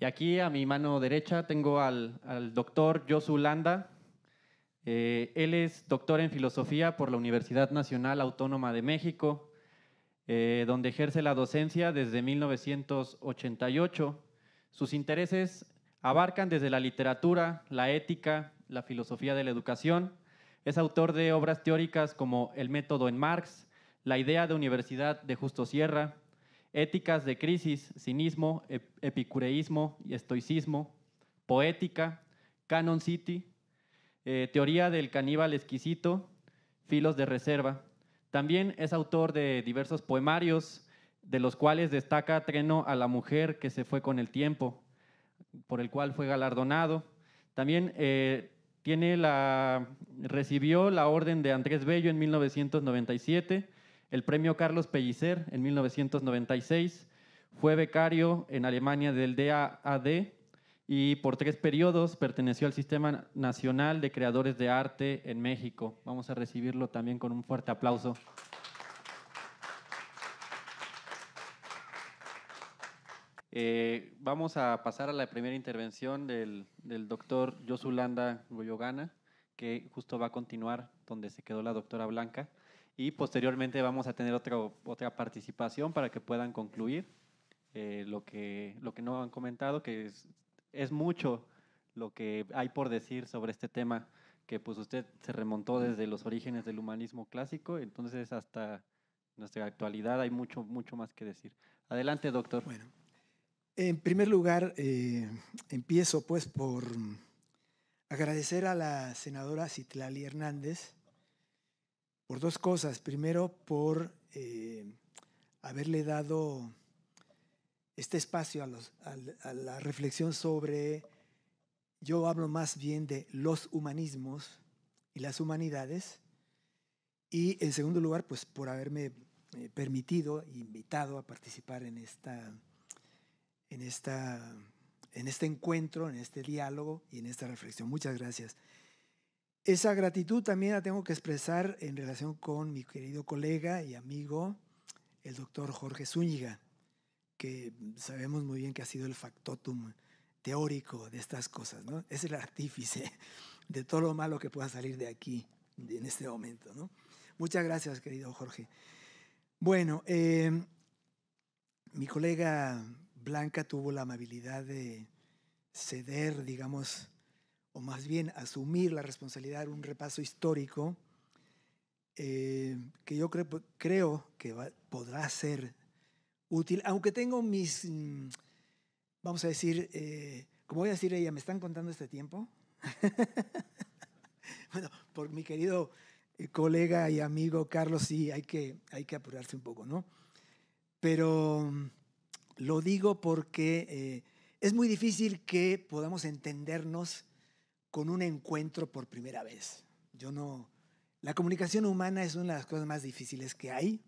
Y aquí a mi mano derecha tengo al doctor Josu Landa. Él es doctor en filosofía por la Universidad Nacional Autónoma de México, donde ejerce la docencia desde 1988. Sus intereses abarcan desde la literatura, la ética, la filosofía de la educación. Es autor de obras teóricas como El método en Marx, La idea de universidad de Justo Sierra, Éticas de crisis, cinismo, epicureísmo y estoicismo, Poética, Canon City, Teoría del caníbal exquisito, Filos de reserva. También es autor de diversos poemarios, de los cuales destaca Treno a la mujer que se fue con el tiempo, por el cual fue galardonado. También recibió la Orden de Andrés Bello en 1997, el Premio Carlos Pellicer en 1996, fue becario en Alemania del DAAD y por 3 periodos perteneció al Sistema Nacional de Creadores de Arte en México. Vamos a recibirlo también con un fuerte aplauso. Vamos a pasar a la primera intervención del doctor Josu Landa Goyogana, que justo va a continuar donde se quedó la doctora Blanca, y posteriormente vamos a tener otra participación para que puedan concluir lo que no han comentado, que es mucho lo que hay por decir sobre este tema, que pues usted se remontó desde los orígenes del humanismo clásico, entonces hasta nuestra actualidad hay mucho más que decir. Adelante, doctor. Bueno. En primer lugar, empiezo pues por agradecer a la senadora Citlali Hernández por 2 cosas. Primero, por haberle dado este espacio a la reflexión sobre, yo hablo más bien de los humanismos y las humanidades. Y en segundo lugar, pues por haberme permitido e invitado a participar en este encuentro, en este diálogo y en esta reflexión. Muchas gracias. Esa gratitud también la tengo que expresar en relación con mi querido colega y amigo, el doctor Jorge Zúñiga, que sabemos muy bien que ha sido el factotum teórico de estas cosas, ¿no? Es el artífice de todo lo malo que pueda salir de aquí en este momento, ¿no? Muchas gracias, querido Jorge. Bueno, mi colega Blanca tuvo la amabilidad de ceder, digamos, o más bien asumir la responsabilidad de un repaso histórico que yo creo que podrá ser útil, aunque tengo mis, vamos a decir, como voy a decir ella, ¿me están contando este tiempo? Bueno, por mi querido colega y amigo Carlos, sí, hay que apurarse un poco, ¿no? Pero lo digo porque es muy difícil que podamos entendernos con un encuentro por primera vez. La comunicación humana es una de las cosas más difíciles que hay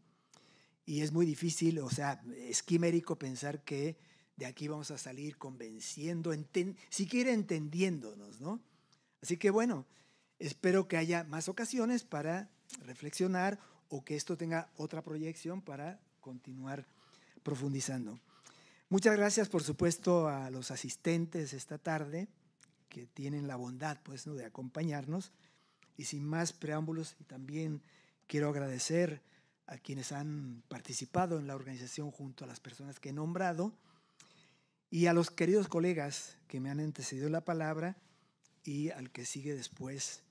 y es muy difícil, o sea, es quimérico pensar que de aquí vamos a salir convenciendo, siquiera entendiéndonos, ¿no? Así que bueno, espero que haya más ocasiones para reflexionar o que esto tenga otra proyección para continuar profundizando. Muchas gracias, por supuesto, a los asistentes esta tarde que tienen la bondad, pues, ¿no?, de acompañarnos. Y sin más preámbulos, y también quiero agradecer a quienes han participado en la organización junto a las personas que he nombrado y a los queridos colegas que me han antecedido la palabra y al que sigue después,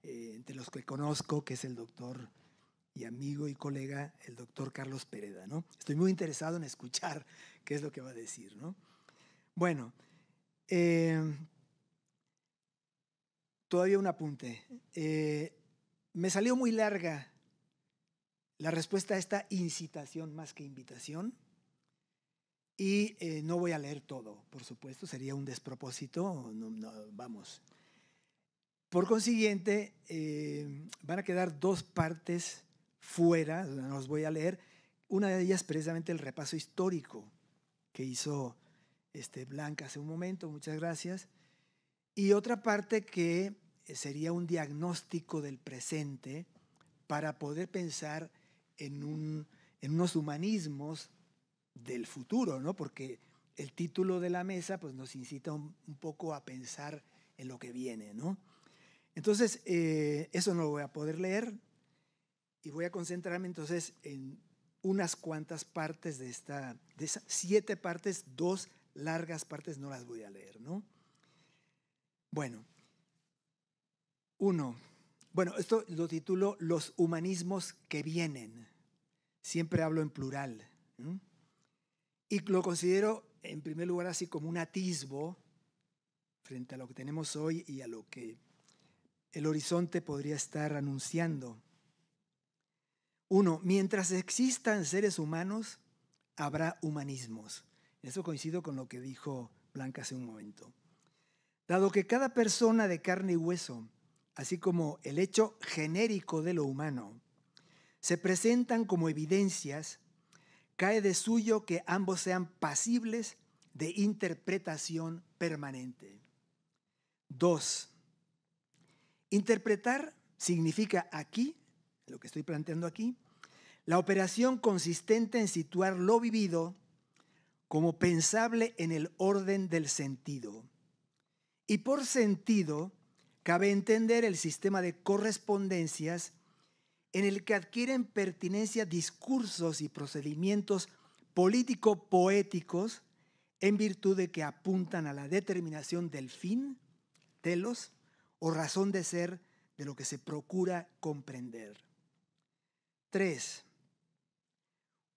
entre los que conozco, que es el doctor y amigo y colega, el doctor Carlos Pereda, ¿no? Estoy muy interesado en escuchar qué es lo que va a decir, ¿no? Bueno, todavía un apunte. Me salió muy larga la respuesta a esta incitación más que invitación y no voy a leer todo, por supuesto, sería un despropósito, vamos. Por consiguiente, van a quedar 2 partes fuera, no los voy a leer. Una de ellas precisamente el repaso histórico que hizo Blanca hace un momento, muchas gracias. Y otra parte que sería un diagnóstico del presente para poder pensar en unos humanismos del futuro, ¿no? Porque el título de la mesa pues, nos incita un poco a pensar en lo que viene, ¿no? Entonces, eso no lo voy a poder leer y voy a concentrarme entonces en unas cuantas partes de esas 7 partes, 2 largas partes no las voy a leer, ¿no? Bueno, esto lo titulo Los humanismos que vienen. Siempre hablo en plural, ¿no? Y lo considero, en primer lugar, así como un atisbo frente a lo que tenemos hoy y a lo que el horizonte podría estar anunciando. 1. Mientras existan seres humanos, habrá humanismos. Eso coincido con lo que dijo Blanca hace un momento. Dado que cada persona de carne y hueso, así como el hecho genérico de lo humano, se presentan como evidencias, cae de suyo que ambos sean pasibles de interpretación permanente. 2. Interpretar significa aquí, lo que estoy planteando aquí, la operación consistente en situar lo vivido como pensable en el orden del sentido. Y por sentido, cabe entender el sistema de correspondencias en el que adquieren pertinencia discursos y procedimientos político-poéticos en virtud de que apuntan a la determinación del fin, telos, o razón de ser de lo que se procura comprender. 3.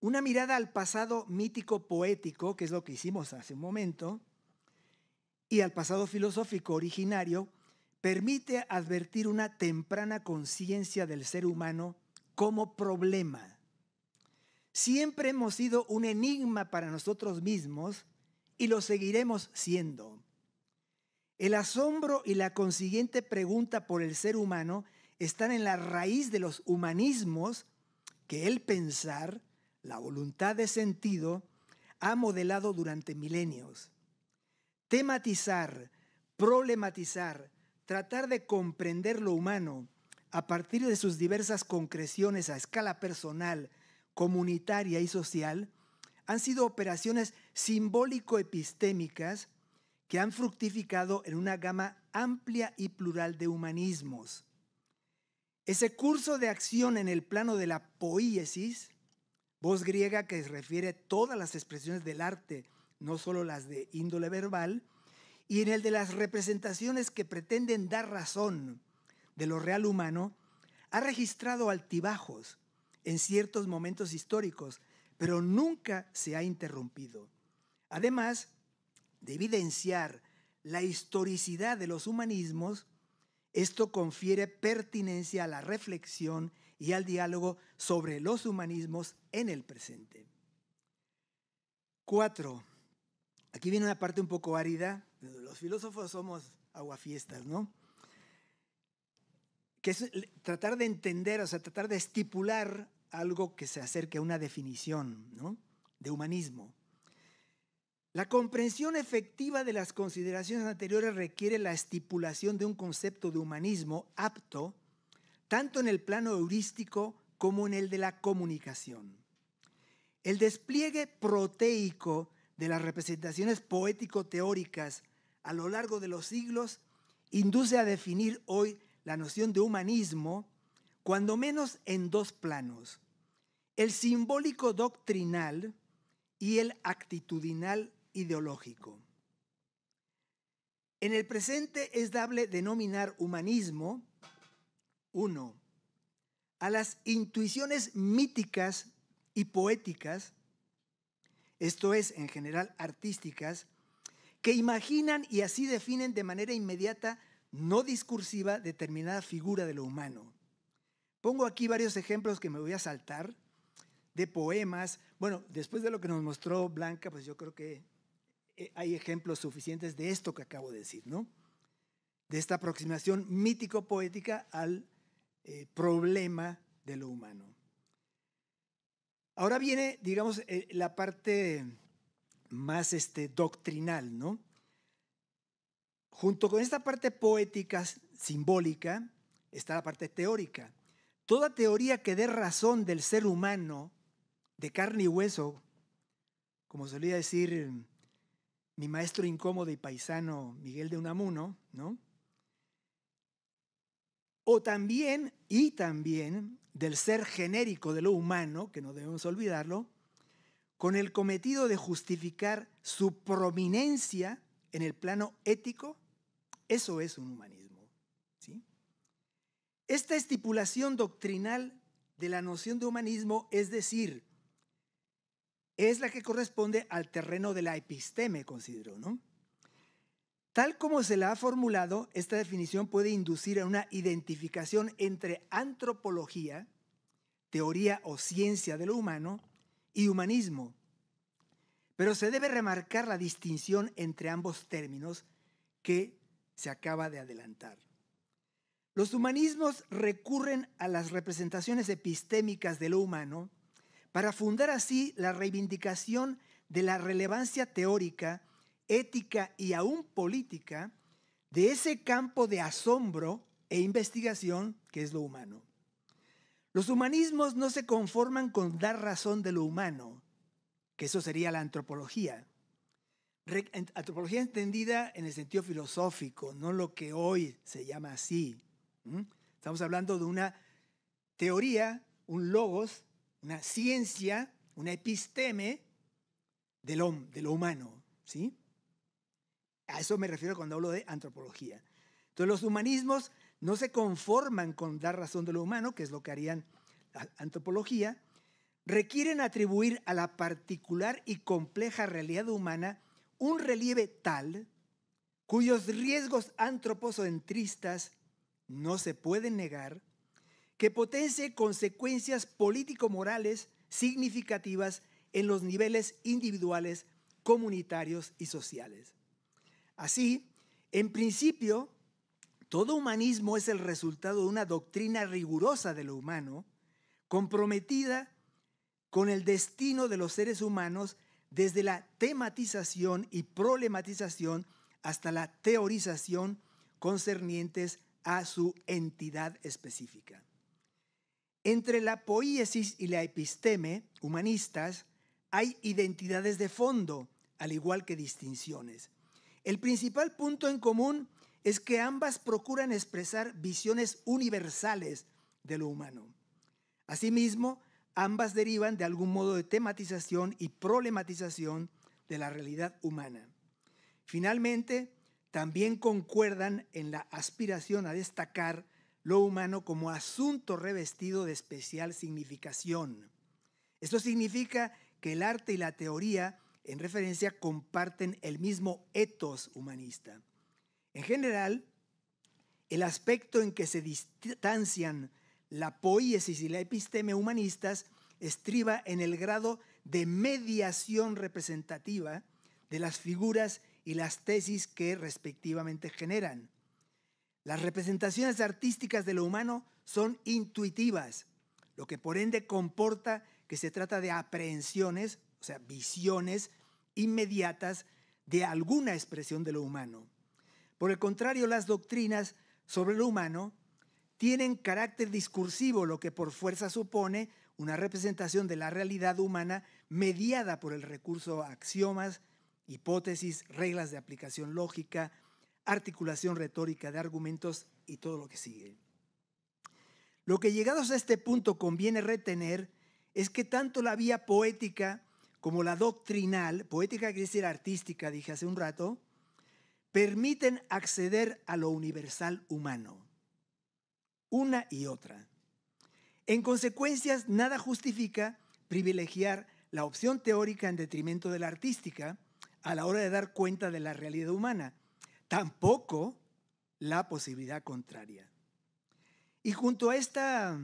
Una mirada al pasado mítico-poético, que es lo que hicimos hace un momento, y al pasado filosófico originario, permite advertir una temprana conciencia del ser humano como problema. Siempre hemos sido un enigma para nosotros mismos y lo seguiremos siendo. El asombro y la consiguiente pregunta por el ser humano están en la raíz de los humanismos que el pensar, la voluntad de sentido, ha modelado durante milenios. Tematizar, problematizar, tratar de comprender lo humano a partir de sus diversas concreciones a escala personal, comunitaria y social, han sido operaciones simbólico-epistémicas que han fructificado en una gama amplia y plural de humanismos. Ese curso de acción en el plano de la poiesis, voz griega que refiere todas las expresiones del arte, no solo las de índole verbal, y en el de las representaciones que pretenden dar razón de lo real humano, ha registrado altibajos en ciertos momentos históricos, pero nunca se ha interrumpido. Además de evidenciar la historicidad de los humanismos, esto confiere pertinencia a la reflexión y al diálogo sobre los humanismos en el presente. 4. Aquí viene una parte un poco árida. Los filósofos somos aguafiestas, ¿no? Que es tratar de entender, o sea, tratar de estipular algo que se acerque a una definición, ¿no?, de humanismo. La comprensión efectiva de las consideraciones anteriores requiere la estipulación de un concepto de humanismo apto tanto en el plano heurístico como en el de la comunicación. El despliegue proteico de las representaciones poético-teóricas a lo largo de los siglos induce a definir hoy la noción de humanismo, cuando menos en 2 planos: el simbólico doctrinal y el actitudinal ideológico. En el presente es dable denominar humanismo, 1, a las intuiciones míticas y poéticas, esto es, en general artísticas, que imaginan y así definen de manera inmediata, no discursiva, determinada figura de lo humano. Pongo aquí varios ejemplos que me voy a saltar, de poemas. Bueno, después de lo que nos mostró Blanca, pues yo creo que hay ejemplos suficientes de esto que acabo de decir, ¿no? De esta aproximación mítico-poética al problema de lo humano. Ahora viene, digamos, la parte más doctrinal, ¿no? Junto con esta parte poética, simbólica, está la parte teórica. Toda teoría que dé razón del ser humano, de carne y hueso, como solía decir mi maestro incómodo y paisano Miguel de Unamuno, ¿no? O también, del ser genérico de lo humano, que no debemos olvidarlo, con el cometido de justificar su prominencia en el plano ético. Eso es un humanismo, ¿sí? Esta estipulación doctrinal de la noción de humanismo, es decir, es la que corresponde al terreno de la episteme, considero, ¿no? Tal como se la ha formulado, esta definición puede inducir a una identificación entre antropología, teoría o ciencia de lo humano, y humanismo. Pero se debe remarcar la distinción entre ambos términos que se acaba de adelantar. Los humanismos recurren a las representaciones epistémicas de lo humano para fundar así la reivindicación de la relevancia teórica, ética y aún política de ese campo de asombro e investigación que es lo humano. Los humanismos no se conforman con dar razón de lo humano, que eso sería la antropología. Antropología entendida en el sentido filosófico, no lo que hoy se llama así. Estamos hablando de una teoría, un logos, una ciencia, una episteme de lo humano, ¿sí? A eso me refiero cuando hablo de antropología. Entonces los humanismos no se conforman con dar razón de lo humano, que es lo que harían la antropología, requieren atribuir a la particular y compleja realidad humana un relieve tal cuyos riesgos antropocentristas no se pueden negar, que potencie consecuencias político-morales significativas en los niveles individuales, comunitarios y sociales. Así, en principio, todo humanismo es el resultado de una doctrina rigurosa de lo humano, comprometida con el destino de los seres humanos desde la tematización y problematización hasta la teorización concernientes a su entidad específica. Entre la poiesis y la episteme humanistas hay identidades de fondo, al igual que distinciones. El principal punto en común es que ambas procuran expresar visiones universales de lo humano. Asimismo, ambas derivan de algún modo de tematización y problematización de la realidad humana. Finalmente, también concuerdan en la aspiración a destacar lo humano como asunto revestido de especial significación. Esto significa que el arte y la teoría, en referencia, comparten el mismo ethos humanista. En general, el aspecto en que se distancian la poiesis y la episteme humanistas estriba en el grado de mediación representativa de las figuras y las tesis que respectivamente generan. Las representaciones artísticas de lo humano son intuitivas, lo que por ende comporta que se trata de aprehensiones, o sea, visiones inmediatas de alguna expresión de lo humano. Por el contrario, las doctrinas sobre lo humano tienen carácter discursivo, lo que por fuerza supone una representación de la realidad humana mediada por el recurso a axiomas, hipótesis, reglas de aplicación lógica, articulación retórica de argumentos y todo lo que sigue. Lo que llegados a este punto conviene retener es que tanto la vía poética como la doctrinal, poética quiere decir artística, dije hace un rato, permiten acceder a lo universal humano. Una y otra. En consecuencia, nada justifica privilegiar la opción teórica en detrimento de la artística a la hora de dar cuenta de la realidad humana. Tampoco la posibilidad contraria. Y junto a esta,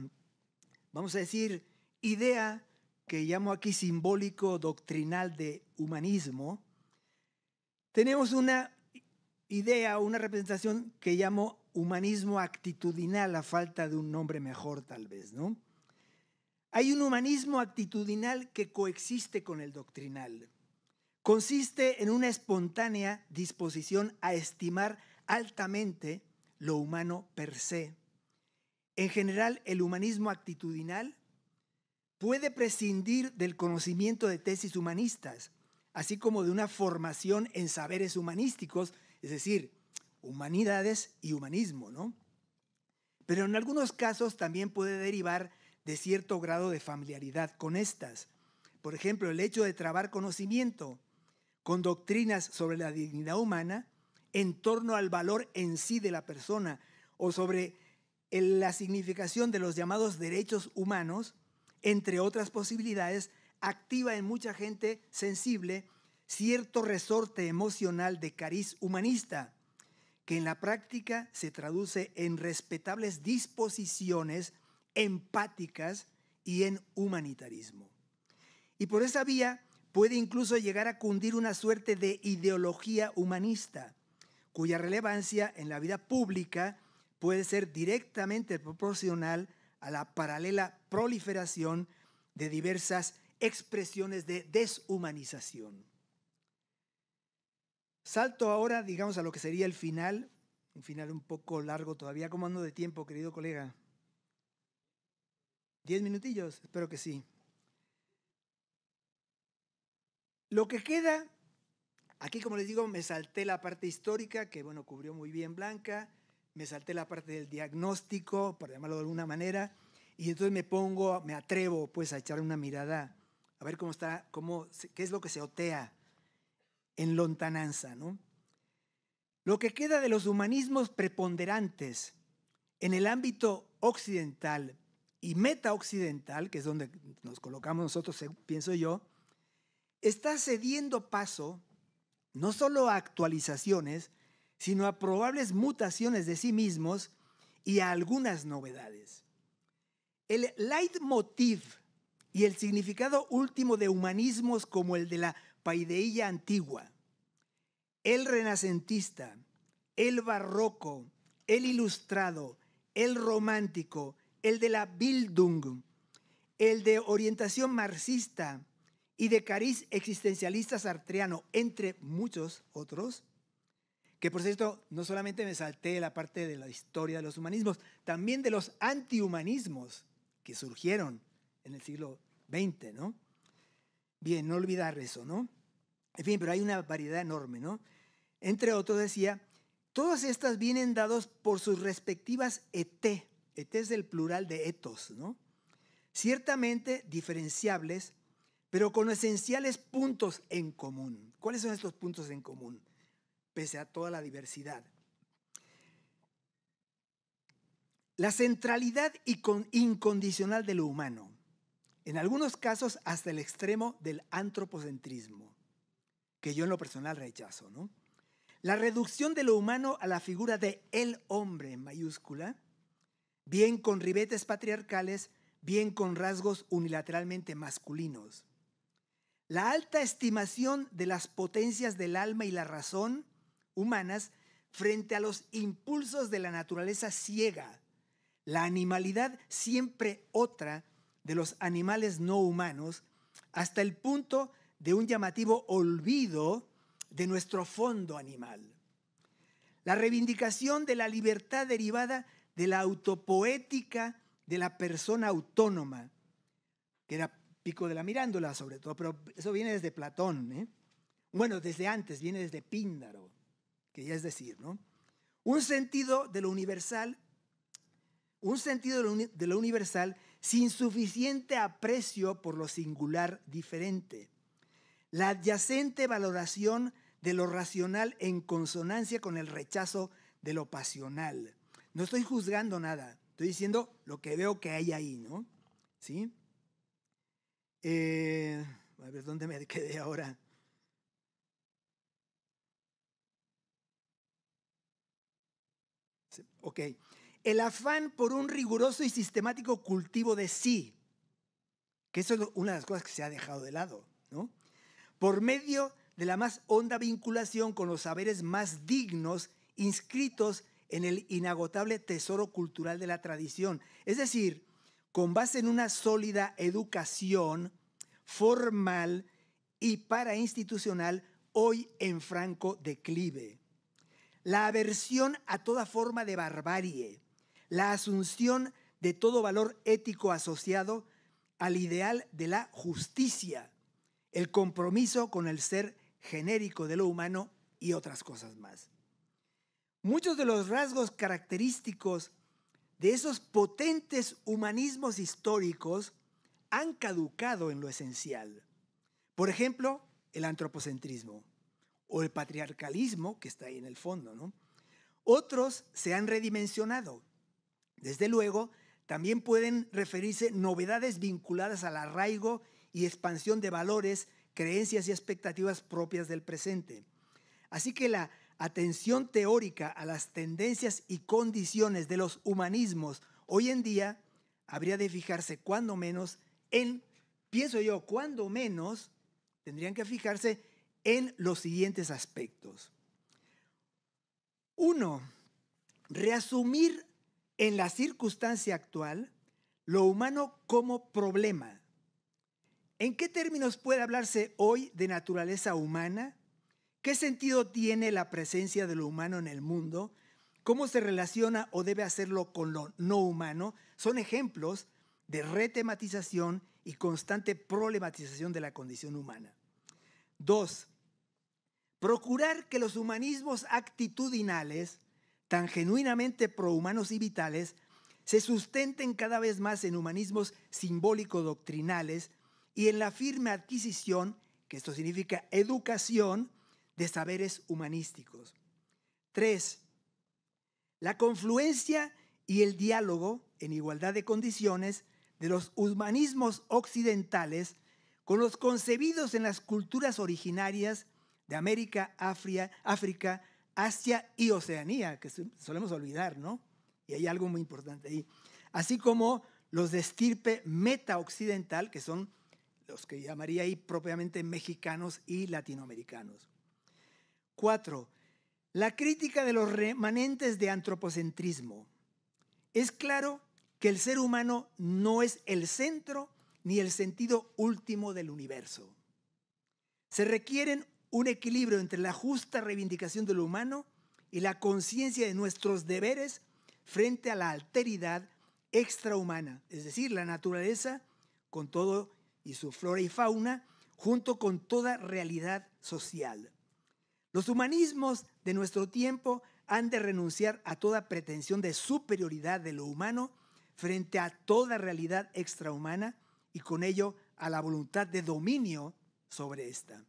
vamos a decir, idea que llamo aquí simbólico doctrinal de humanismo, tenemos una idea, una representación que llamo humanismo actitudinal, a falta de un nombre mejor tal vez, ¿no? Hay un humanismo actitudinal que coexiste con el doctrinal. Consiste en una espontánea disposición a estimar altamente lo humano per se. En general, el humanismo actitudinal puede prescindir del conocimiento de tesis humanistas, así como de una formación en saberes humanísticos, es decir, humanidades y humanismo, ¿no? Pero en algunos casos también puede derivar de cierto grado de familiaridad con estas. Por ejemplo, el hecho de trabar conocimiento con doctrinas sobre la dignidad humana en torno al valor en sí de la persona o sobre la significación de los llamados derechos humanos, entre otras posibilidades, activa en mucha gente sensible cierto resorte emocional de cariz humanista, que en la práctica se traduce en respetables disposiciones empáticas y en humanitarismo. Y por esa vía puede incluso llegar a cundir una suerte de ideología humanista, cuya relevancia en la vida pública puede ser directamente proporcional a la paralela proliferación de diversas expresiones de deshumanización. Salto ahora, digamos, a lo que sería el final, un final un poco largo todavía. ¿Cómo ando de tiempo, querido colega? 10 minutillos, espero que sí. Lo que queda, aquí como les digo, me salté la parte histórica, que bueno, cubrió muy bien Blanca, me salté la parte del diagnóstico, por llamarlo de alguna manera, y entonces me atrevo pues a echar una mirada, a ver cómo está, qué es lo que se otea en lontananza, ¿no? Lo que queda de los humanismos preponderantes en el ámbito occidental y metaoccidental, que es donde nos colocamos nosotros, pienso yo, está cediendo paso no solo a actualizaciones, sino a probables mutaciones de sí mismos y a algunas novedades. El leitmotiv y el significado último de humanismos como el de la paideía antigua, el renacentista, el barroco, el ilustrado, el romántico, el de la Bildung, el de orientación marxista y de cariz existencialista sartreano, entre muchos otros, que por cierto, no solamente me salté la parte de la historia de los humanismos, también de los antihumanismos que surgieron en el siglo XX, ¿no? Bien, no olvidar eso, ¿no? En fin, pero hay una variedad enorme, ¿no? Entre otros, decía, todas estas vienen dados por sus respectivas eté es el plural de etos, ¿no? Ciertamente diferenciables, pero con esenciales puntos en común. ¿Cuáles son estos puntos en común? Pese a toda la diversidad. La centralidad incondicional de lo humano, en algunos casos hasta el extremo del antropocentrismo, que yo en lo personal rechazo, ¿no? La reducción de lo humano a la figura de el hombre en mayúscula, bien con ribetes patriarcales, bien con rasgos unilateralmente masculinos. La alta estimación de las potencias del alma y la razón humanas frente a los impulsos de la naturaleza ciega, la animalidad siempre otra de los animales no humanos, hasta el punto de un llamativo olvido de nuestro fondo animal. La reivindicación de la libertad derivada de la autopoética de la persona autónoma, que era Pico de la Mirándola sobre todo, pero eso viene desde Platón, ¿eh? Bueno, desde antes, viene desde Píndaro, que ya es decir, ¿no? Un sentido de lo universal sin suficiente aprecio por lo singular diferente. La adyacente valoración de lo racional en consonancia con el rechazo de lo pasional. No estoy juzgando nada, estoy diciendo lo que veo que hay ahí, ¿no? ¿Sí? A ver, ¿dónde me quedé ahora? Ok. El afán por un riguroso y sistemático cultivo de sí, que eso es una de las cosas que se ha dejado de lado, ¿no? Por medio de la más honda vinculación con los saberes más dignos inscritos en el inagotable tesoro cultural de la tradición. Es decir, con base en una sólida educación formal y parainstitucional hoy en franco declive. La aversión a toda forma de barbarie, la asunción de todo valor ético asociado al ideal de la justicia, el compromiso con el ser genérico de lo humano y otras cosas más. Muchos de los rasgos característicos de esos potentes humanismos históricos han caducado en lo esencial. Por ejemplo, el antropocentrismo o el patriarcalismo, que está ahí en el fondo, ¿no? Otros se han redimensionado. Desde luego, también pueden referirse novedades vinculadas al arraigo y expansión de valores, creencias y expectativas propias del presente. Así que la atención teórica a las tendencias y condiciones de los humanismos hoy en día habría de fijarse cuando menos tendrían que fijarse en los siguientes aspectos. 1. Reasumir en la circunstancia actual lo humano como problema. ¿En qué términos puede hablarse hoy de naturaleza humana? ¿Qué sentido tiene la presencia de lo humano en el mundo? ¿Cómo se relaciona o debe hacerlo con lo no humano? Son ejemplos de retematización y constante problematización de la condición humana. 2. Procurar que los humanismos actitudinales, tan genuinamente prohumanos y vitales, se sustenten cada vez más en humanismos simbólico-doctrinales y en la firme adquisición, que esto significa educación, de saberes humanísticos. 3. La confluencia y el diálogo en igualdad de condiciones de los humanismos occidentales con los concebidos en las culturas originarias de América, África, Asia y Oceanía, que solemos olvidar, ¿no? Y hay algo muy importante ahí. Así como los de estirpe meta-occidental, que son los que llamaría ahí propiamente mexicanos y latinoamericanos. 4. La crítica de los remanentes de antropocentrismo. Es claro que el ser humano no es el centro ni el sentido último del universo. Se requieren un equilibrio entre la justa reivindicación de lo humano y la conciencia de nuestros deberes frente a la alteridad extrahumana, es decir, la naturaleza con todo y su flora y fauna, junto con toda realidad social. Los humanismos de nuestro tiempo han de renunciar a toda pretensión de superioridad de lo humano frente a toda realidad extrahumana y con ello a la voluntad de dominio sobre esta.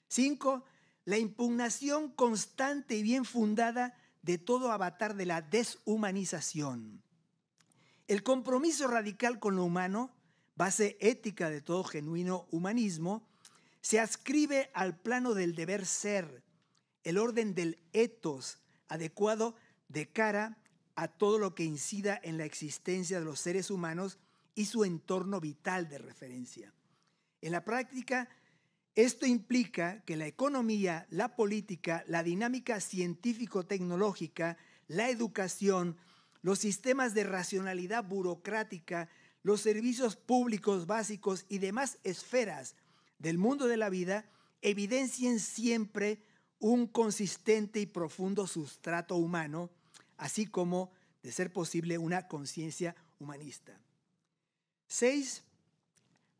5. La impugnación constante y bien fundada de todo avatar de la deshumanización. El compromiso radical con lo humano, base ética de todo genuino humanismo, se adscribe al plano del deber ser, el orden del ethos adecuado de cara a todo lo que incida en la existencia de los seres humanos y su entorno vital de referencia. En la práctica, esto implica que la economía, la política, la dinámica científico-tecnológica, la educación, los sistemas de racionalidad burocrática, los servicios públicos básicos y demás esferas del mundo de la vida evidencien siempre un consistente y profundo sustrato humano, así como, de ser posible, una conciencia humanista. 6.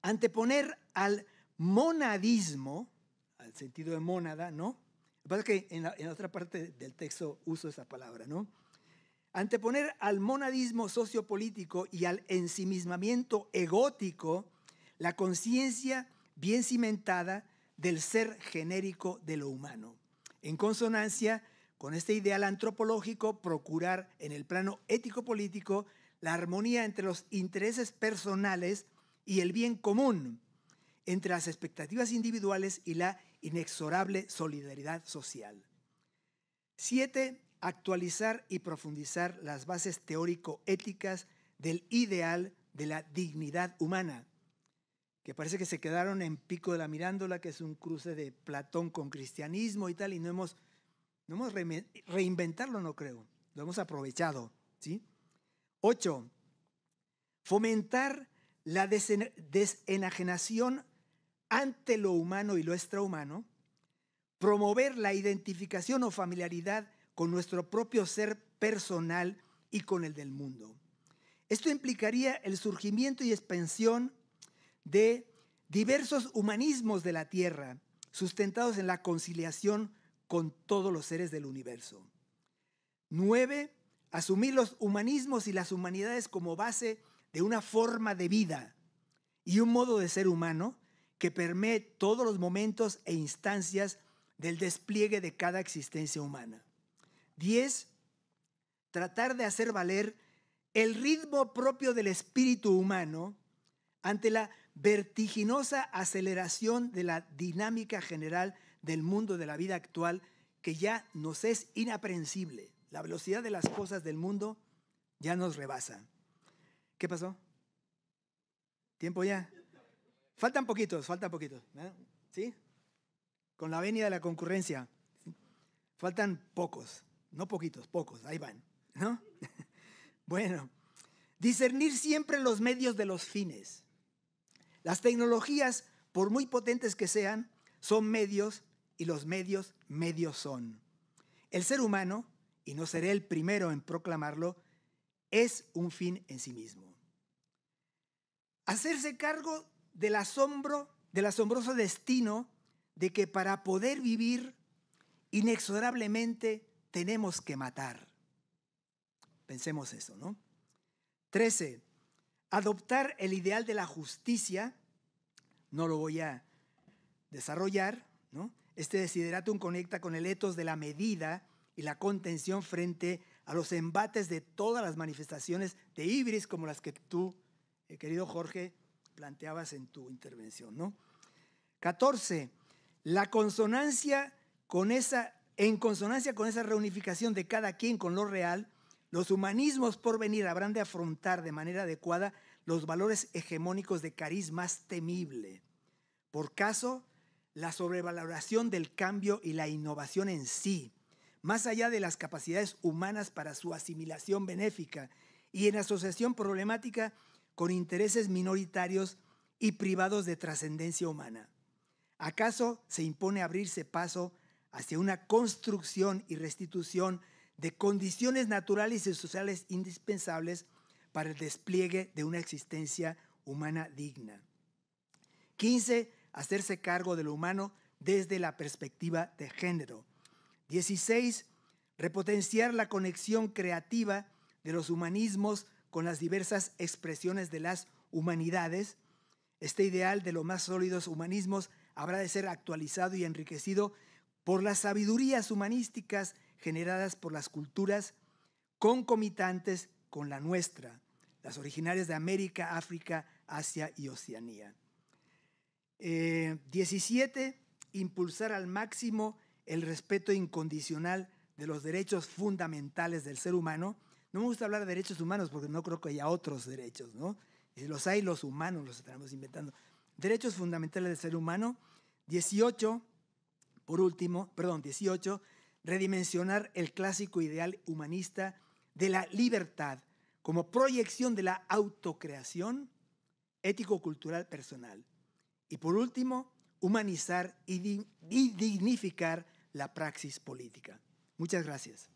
Anteponer al monadismo, al sentido de mónada, ¿no? Lo que pasa es que en otra parte del texto uso esa palabra, ¿no? Anteponer al monadismo sociopolítico y al ensimismamiento egótico la conciencia bien cimentada del ser genérico de lo humano. En consonancia con este ideal antropológico, procurar en el plano ético-político la armonía entre los intereses personales y el bien común, entre las expectativas individuales y la inexorable solidaridad social. 7. Actualizar y profundizar las bases teórico-éticas del ideal de la dignidad humana, que parece que se quedaron en Pico de la Mirándola, que es un cruce de Platón con cristianismo y tal, y no hemos reinventarlo, no creo, lo hemos aprovechado, ¿sí? 8. Fomentar la desenajenación ante lo humano y lo extrahumano, promover la identificación o familiaridad con nuestro propio ser personal y con el del mundo. Esto implicaría el surgimiento y expansión de diversos humanismos de la tierra, sustentados en la conciliación con todos los seres del universo. 9, asumir los humanismos y las humanidades como base de una forma de vida y un modo de ser humano que permee todos los momentos e instancias del despliegue de cada existencia humana. 10, tratar de hacer valer el ritmo propio del espíritu humano ante la vertiginosa aceleración de la dinámica general del mundo de la vida actual que ya nos es inaprehensible. La velocidad de las cosas del mundo ya nos rebasa. ¿Qué pasó? ¿Tiempo ya? Faltan poquitos, ¿eh? ¿Sí? Con la venia de la concurrencia. Faltan pocos, no poquitos, pocos, ahí van, ¿no? Bueno, discernir siempre los medios de los fines. Las tecnologías, por muy potentes que sean, son medios y los medios son. El ser humano, y no seré el primero en proclamarlo, es un fin en sí mismo. Hacerse cargo del asombroso destino de que para poder vivir inexorablemente tenemos que matar. Pensemos eso, ¿no? 13. Adoptar el ideal de la justicia, no lo voy a desarrollar, ¿no? Este desideratum conecta con el ethos de la medida y la contención frente a los embates de todas las manifestaciones de híbris como las que tú, querido Jorge, planteabas en tu intervención, ¿no? 14. En consonancia con esa reunificación de cada quien con lo real, los humanismos por venir habrán de afrontar de manera adecuada los valores hegemónicos de cariz más temible. Por caso, la sobrevaloración del cambio y la innovación en sí, más allá de las capacidades humanas para su asimilación benéfica y en asociación problemática con intereses minoritarios y privados de trascendencia humana. ¿Acaso se impone abrirse paso hacia una construcción y restitución de condiciones naturales y sociales indispensables para el despliegue de una existencia humana digna? 15. Hacerse cargo de lo humano desde la perspectiva de género. 16. Repotenciar la conexión creativa de los humanismos con las diversas expresiones de las humanidades. Este ideal de los más sólidos humanismos habrá de ser actualizado y enriquecido por las sabidurías humanísticas generadas por las culturas concomitantes con la nuestra, las originarias de América, África, Asia y Oceanía. 17. Impulsar al máximo el respeto incondicional de los derechos fundamentales del ser humano. No me gusta hablar de derechos humanos porque no creo que haya otros derechos, ¿no? Si los hay, los humanos los estamos inventando. Derechos fundamentales del ser humano. 18. Redimensionar el clásico ideal humanista de la libertad como proyección de la autocreación ético-cultural personal. Y por último, humanizar y dignificar la praxis política. Muchas gracias.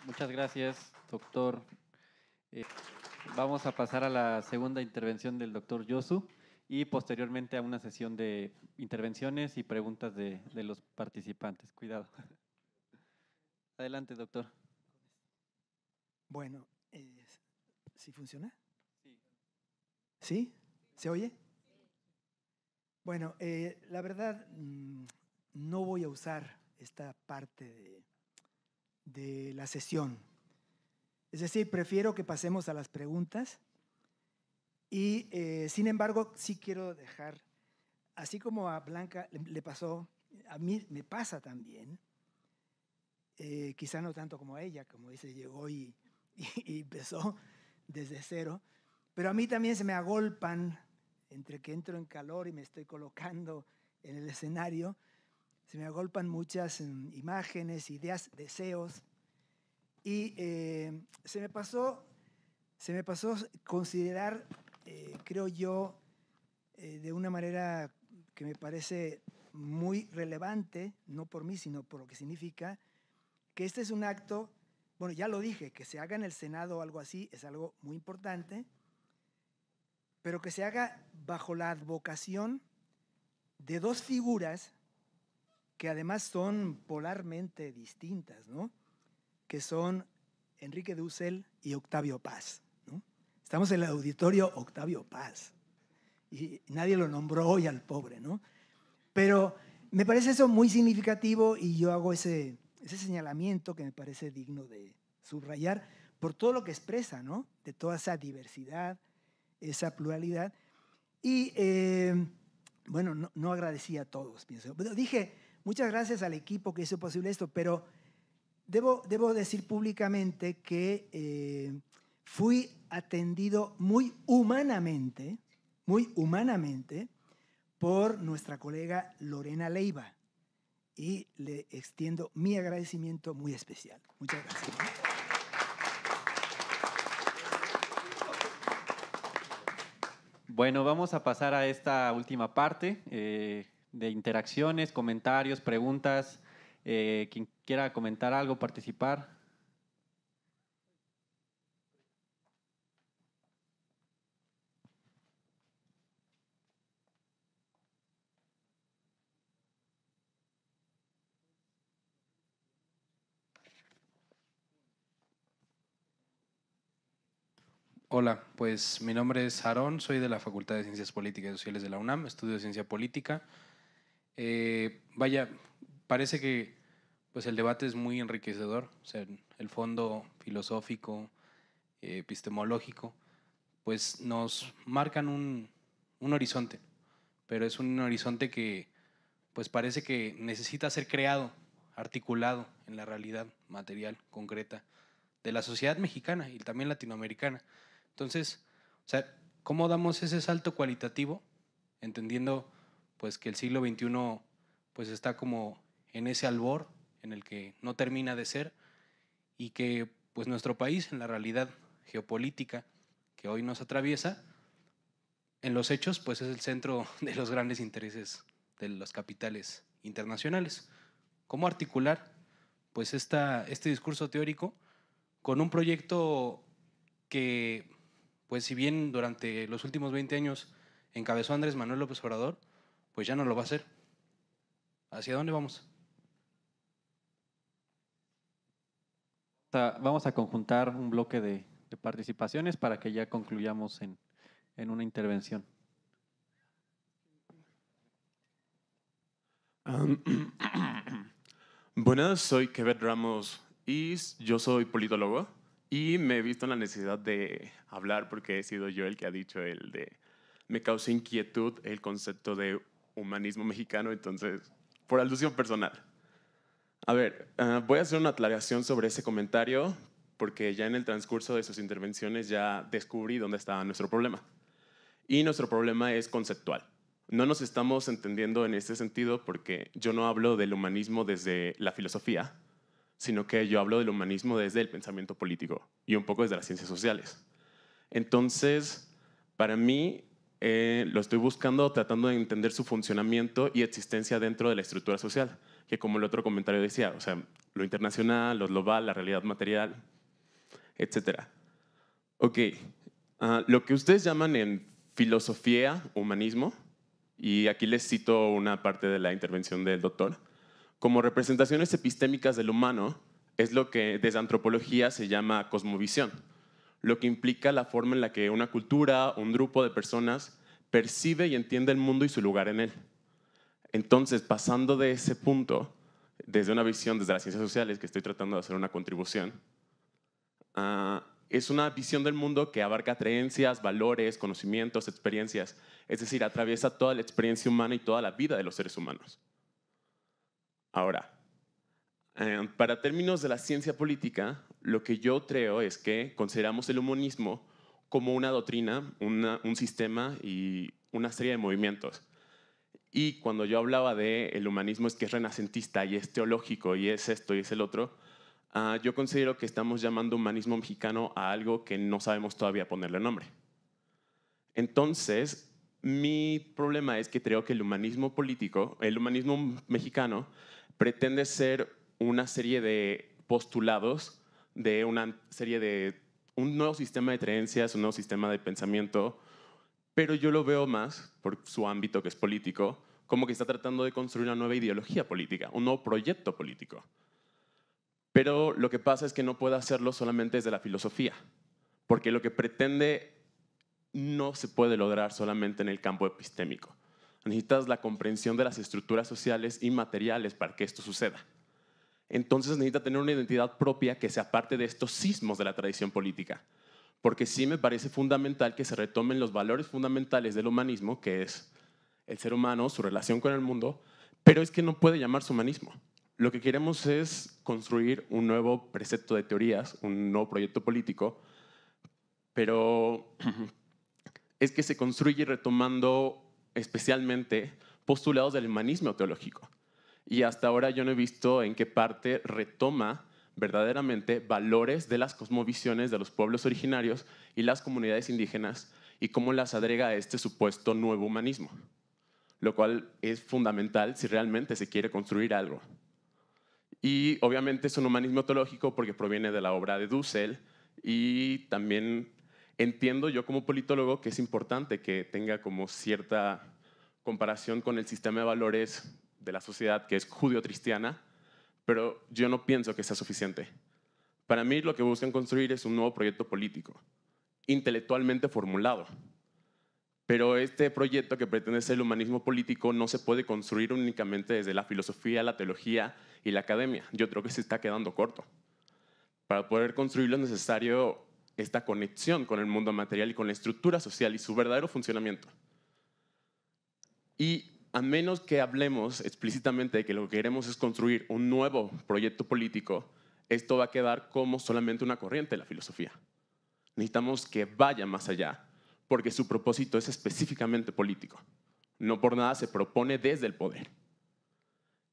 Muchas gracias, doctor. Vamos a pasar a la segunda intervención del doctor Yosu y posteriormente a una sesión de intervenciones y preguntas de los participantes. Cuidado. Adelante, doctor. Bueno, ¿sí funciona? Sí. ¿Sí? ¿Se oye? Bueno, la verdad, no voy a usar esta parte de la sesión. Es decir, prefiero que pasemos a las preguntas y, sin embargo, sí quiero dejar, así como a Blanca le pasó, a mí me pasa también, quizá no tanto como a ella, como dice, llegó y empezó desde cero, pero a mí también se me agolpan, entre que entro en calor y me estoy colocando en el escenario, se me agolpan muchas imágenes, ideas, deseos, y se me pasó considerar, creo yo, de una manera que me parece muy relevante, no por mí, sino por lo que significa, que este es un acto, bueno, ya lo dije, que se haga en el Senado o algo así es algo muy importante, pero que se haga bajo la advocación de dos figuras que además son polarmente distintas, ¿no? Que son Enrique Dussel y Octavio Paz, ¿no? Estamos en el auditorio Octavio Paz y nadie lo nombró hoy al pobre, ¿no? Pero me parece eso muy significativo y yo hago ese señalamiento que me parece digno de subrayar por todo lo que expresa, ¿no? De toda esa diversidad, esa pluralidad. Y bueno, no agradecí a todos, pienso. Pero dije, muchas gracias al equipo que hizo posible esto, pero debo decir públicamente que fui atendido muy humanamente, por nuestra colega Lorena Leiva y le extiendo mi agradecimiento muy especial. Muchas gracias. Bueno, vamos a pasar a esta última parte de interacciones, comentarios, preguntas. Quien quiera comentar algo, participar. Hola, pues mi nombre es Aarón, soy de la Facultad de Ciencias Políticas y Sociales de la UNAM, estudio Ciencia Política. Vaya, parece que pues el debate es muy enriquecedor, o sea, el fondo filosófico, epistemológico, pues nos marcan un horizonte, pero es un horizonte que pues parece que necesita ser creado, articulado en la realidad material, concreta, de la sociedad mexicana y también latinoamericana. Entonces, o sea, ¿cómo damos ese salto cualitativo? Entendiendo pues que el siglo XXI pues está como en ese albor en el que no termina de ser y que pues nuestro país en la realidad geopolítica que hoy nos atraviesa, en los hechos pues es el centro de los grandes intereses de los capitales internacionales. ¿Cómo articular pues este discurso teórico con un proyecto que, pues si bien durante los últimos 20 años encabezó Andrés Manuel López Obrador, pues ya no lo va a hacer? ¿Hacia dónde vamos? Vamos a conjuntar un bloque de participaciones para que ya concluyamos en una intervención. Buenas, soy Kevin Ramos y yo soy politólogo y me he visto en la necesidad de hablar porque he sido yo el que ha dicho me causa inquietud el concepto de humanismo mexicano, entonces, por alusión personal. A ver, voy a hacer una aclaración sobre ese comentario porque ya en el transcurso de sus intervenciones ya descubrí dónde estaba nuestro problema. Y nuestro problema es conceptual. No nos estamos entendiendo en este sentido porque yo no hablo del humanismo desde la filosofía, sino que yo hablo del humanismo desde el pensamiento político y un poco desde las ciencias sociales. Entonces, para mí, lo estoy buscando tratando de entender su funcionamiento y existencia dentro de la estructura social, que como el otro comentario decía, o sea, lo internacional, lo global, la realidad material, etc. Ok, lo que ustedes llaman en filosofía, humanismo, y aquí les cito una parte de la intervención del doctor, como representaciones epistémicas del humano es lo que desde antropología se llama cosmovisión, lo que implica la forma en la que una cultura, un grupo de personas percibe y entiende el mundo y su lugar en él. Entonces, pasando de ese punto, desde una visión desde las ciencias sociales, que estoy tratando de hacer una contribución, es una visión del mundo que abarca creencias, valores, conocimientos, experiencias, es decir, atraviesa toda la experiencia humana y toda la vida de los seres humanos. Ahora, para términos de la ciencia política, lo que yo creo es que consideramos el humanismo como una doctrina, un sistema y una serie de movimientos. Y cuando yo hablaba del humanismo es que es renacentista y es teológico y es esto y es el otro, yo considero que estamos llamando humanismo mexicano a algo que no sabemos todavía ponerle nombre. Entonces, mi problema es que creo que el humanismo político, el humanismo mexicano, pretende ser una serie de postulados de una serie de un nuevo sistema de creencias, un nuevo sistema de pensamiento, pero yo lo veo más, por su ámbito que es político, como que está tratando de construir una nueva ideología política, un nuevo proyecto político. Pero lo que pasa es que no puede hacerlo solamente desde la filosofía, porque lo que pretende no se puede lograr solamente en el campo epistémico. Necesitas la comprensión de las estructuras sociales y materiales para que esto suceda. Entonces necesita tener una identidad propia que se aparte de estos sismos de la tradición política. Porque sí me parece fundamental que se retomen los valores fundamentales del humanismo, que es el ser humano, su relación con el mundo, pero es que no puede llamarse humanismo. Lo que queremos es construir un nuevo precepto de teorías, un nuevo proyecto político, pero es que se construye retomando especialmente postulados del humanismo teológico. Y hasta ahora yo no he visto en qué parte retoma verdaderamente valores de las cosmovisiones de los pueblos originarios y las comunidades indígenas y cómo las agrega a este supuesto nuevo humanismo, lo cual es fundamental si realmente se quiere construir algo. Y obviamente es un humanismo teológico porque proviene de la obra de Dussel y también entiendo yo como politólogo que es importante que tenga como cierta comparación con el sistema de valores de la sociedad que es judío-cristiana, pero yo no pienso que sea suficiente. Para mí lo que buscan construir es un nuevo proyecto político, intelectualmente formulado. Pero este proyecto que pretende ser el humanismo político no se puede construir únicamente desde la filosofía, la teología y la academia. Yo creo que se está quedando corto. Para poder construirlo es necesario esta conexión con el mundo material y con la estructura social y su verdadero funcionamiento. Y a menos que hablemos explícitamente de que lo que queremos es construir un nuevo proyecto político, esto va a quedar como solamente una corriente de la filosofía. Necesitamos que vaya más allá, porque su propósito es específicamente político. No por nada se propone desde el poder.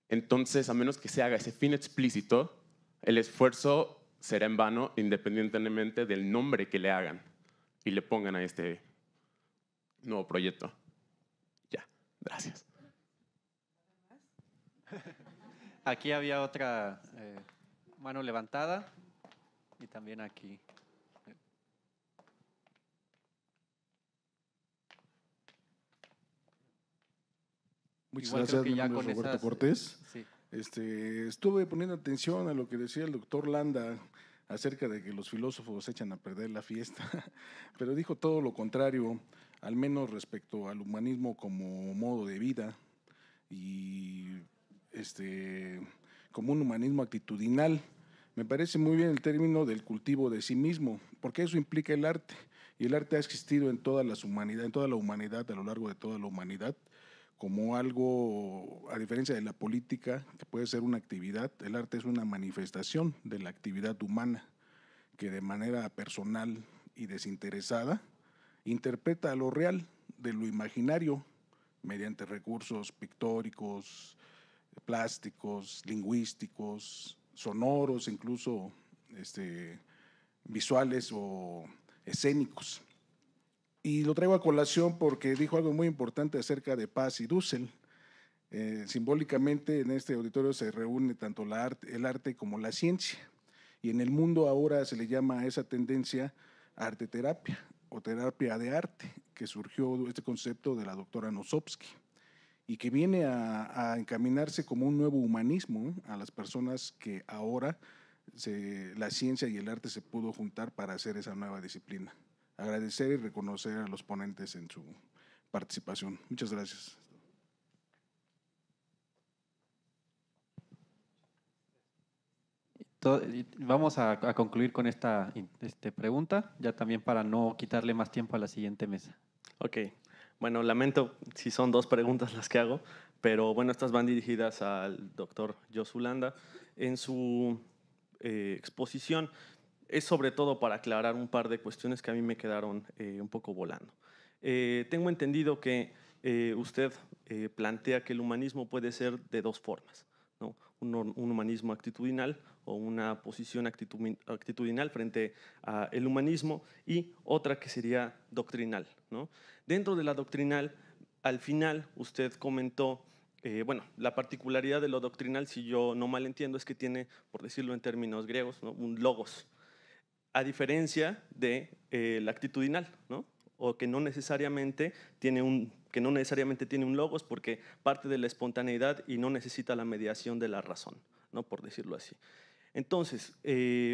Entonces, a menos que se haga ese fin explícito, el esfuerzo será en vano independientemente del nombre que le hagan y le pongan a este nuevo proyecto. Ya, gracias. Aquí había otra mano levantada y también aquí. Muchas Igual gracias, creo que mi ya nombre es con Roberto esas, Cortés. sí. Estuve poniendo atención a lo que decía el doctor Landa acerca de que los filósofos echan a perder la fiesta, pero dijo todo lo contrario, al menos respecto al humanismo como modo de vida y como un humanismo actitudinal. Me parece muy bien el término del cultivo de sí mismo, porque eso implica el arte, y el arte ha existido en toda la humanidad, a lo largo de toda la humanidad, como algo, a diferencia de la política, que puede ser una actividad. El arte es una manifestación de la actividad humana que de manera personal y desinteresada interpreta lo real de lo imaginario mediante recursos pictóricos, plásticos, lingüísticos, sonoros, incluso visuales o escénicos. Y lo traigo a colación porque dijo algo muy importante acerca de Paz y Dussel. Simbólicamente en este auditorio se reúne tanto el arte como la ciencia. Y en el mundo ahora se le llama a esa tendencia arteterapia o terapia de arte, que surgió este concepto de la doctora Nosovsky y que viene a encaminarse como un nuevo humanismo a las personas que ahora la ciencia y el arte se pudo juntar para hacer esa nueva disciplina. Agradecer y reconocer a los ponentes en su participación. Muchas gracias. Vamos a concluir con esta pregunta, ya también para no quitarle más tiempo a la siguiente mesa. Ok, bueno, lamento si son dos preguntas las que hago, pero bueno, estas van dirigidas al doctor Josu Landa. En su exposición es sobre todo para aclarar un par de cuestiones que a mí me quedaron un poco volando. Tengo entendido que usted plantea que el humanismo puede ser de dos formas, ¿no? Un humanismo actitudinal o una posición actitudinal frente al humanismo y otra que sería doctrinal, ¿no? Dentro de la doctrinal, al final usted comentó, bueno, la particularidad de lo doctrinal, si yo no mal entiendo, es que tiene, por decirlo en términos griegos, ¿no?, un logos, a diferencia de la actitudinal, ¿no? O que no necesariamente tiene un logos porque parte de la espontaneidad y no necesita la mediación de la razón, ¿no? Por decirlo así. Entonces,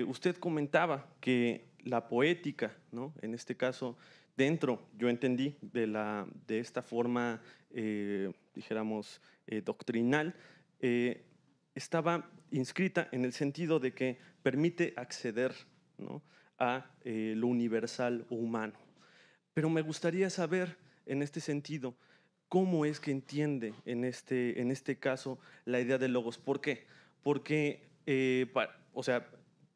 usted comentaba que la poética, ¿no? En este caso, yo entendí de esta forma, dijéramos, doctrinal, estaba inscrita en el sentido de que permite acceder, ¿no? a lo universal o humano. Pero me gustaría saber, en este sentido, cómo es que entiende en este caso la idea de logos. ¿Por qué? Porque, o sea,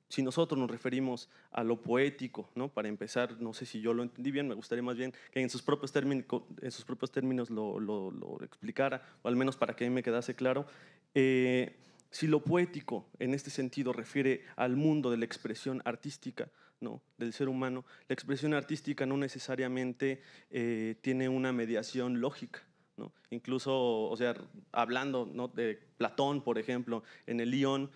si nosotros nos referimos a lo poético, ¿no? Para empezar, no sé si yo lo entendí bien, me gustaría más bien que en sus propios términos lo explicara, o al menos para que a mí me quedase claro. Si lo poético en este sentido refiere al mundo de la expresión artística, ¿no? Del ser humano, la expresión artística no necesariamente tiene una mediación lógica, ¿no? Incluso, o sea, hablando, ¿no? de Platón, por ejemplo, en el Ion,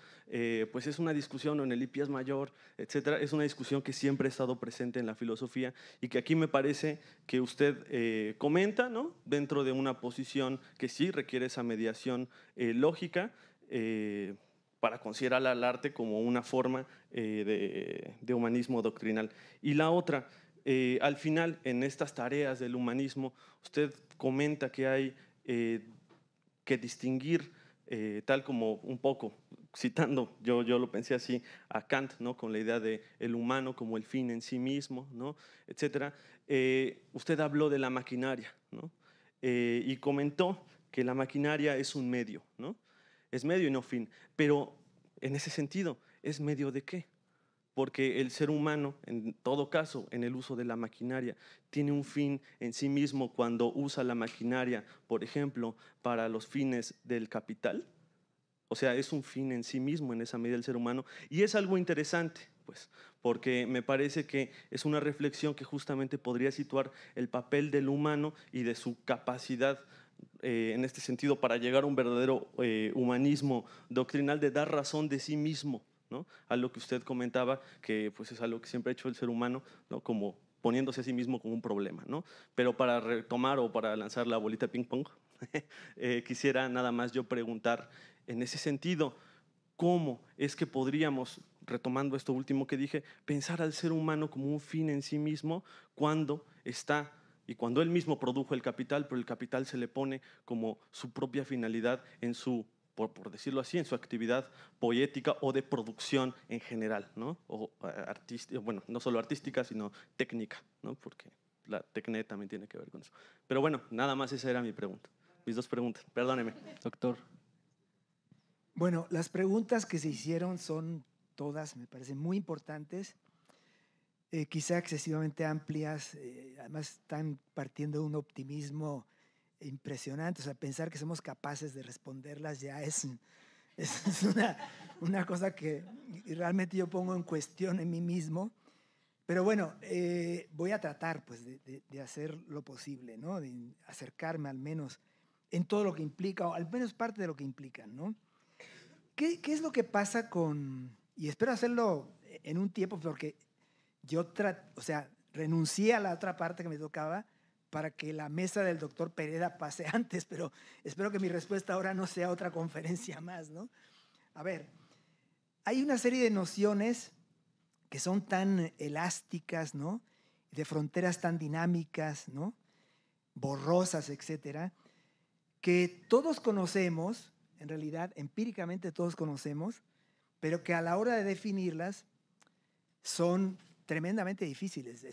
pues es una discusión, o en el Hipias Mayor, etcétera, es una discusión que siempre ha estado presente en la filosofía y que aquí me parece que usted comenta, ¿no? Dentro de una posición que sí requiere esa mediación lógica, para considerar al arte como una forma de humanismo doctrinal. Y la otra, al final, en estas tareas del humanismo, usted comenta que hay que distinguir, tal como un poco, citando, yo lo pensé así, a Kant, ¿no? Con la idea de el humano como el fin en sí mismo, ¿no? Etcétera. Usted habló de la maquinaria, ¿no? Y comentó que la maquinaria es un medio, ¿no? Es medio y no fin. Pero en ese sentido, ¿es medio de qué? Porque el ser humano, en todo caso, en el uso de la maquinaria, tiene un fin en sí mismo cuando usa la maquinaria, por ejemplo, para los fines del capital. O sea, es un fin en sí mismo en esa medida del ser humano. Y es algo interesante, pues, porque me parece que es una reflexión que justamente podría situar el papel del humano y de su capacidad en este sentido para llegar a un verdadero humanismo doctrinal de dar razón de sí mismo, ¿no? A lo que usted comentaba, que pues es algo que siempre ha hecho el ser humano, ¿no? Como poniéndose a sí mismo como un problema, ¿no? Pero para retomar o para lanzar la bolita ping pong, quisiera nada más yo preguntar en ese sentido, ¿cómo es que podríamos, retomando esto último que dije, pensar al ser humano como un fin en sí mismo cuando está y cuando él mismo produjo el capital, pero el capital se le pone como su propia finalidad en su, por decirlo así, en su actividad poética o de producción en general, ¿no? O artística, bueno, no solo artística, sino técnica, ¿no? Porque la tecné también tiene que ver con eso. Pero bueno, nada más esa era mi pregunta. Mis dos preguntas, perdóneme. Doctor. Bueno, las preguntas que se hicieron son todas, me parecen muy importantes, quizá excesivamente amplias, además están partiendo de un optimismo impresionante, o sea, pensar que somos capaces de responderlas ya es una cosa que realmente yo pongo en cuestión en mí mismo, pero bueno, voy a tratar pues de hacer lo posible, ¿no? De acercarme al menos en todo lo que implica, o al menos parte de lo que implican, ¿no? ¿Qué es lo que pasa con, y espero hacerlo en un tiempo porque yo renuncié a la otra parte que me tocaba para que la mesa del doctor Pereda pase antes, pero espero que mi respuesta ahora no sea otra conferencia más, ¿no? A ver, hay una serie de nociones que son tan elásticas, ¿no? De fronteras tan dinámicas, ¿no? Borrosas, etcétera, que todos conocemos, en realidad empíricamente todos conocemos, pero que a la hora de definirlas son tremendamente difíciles.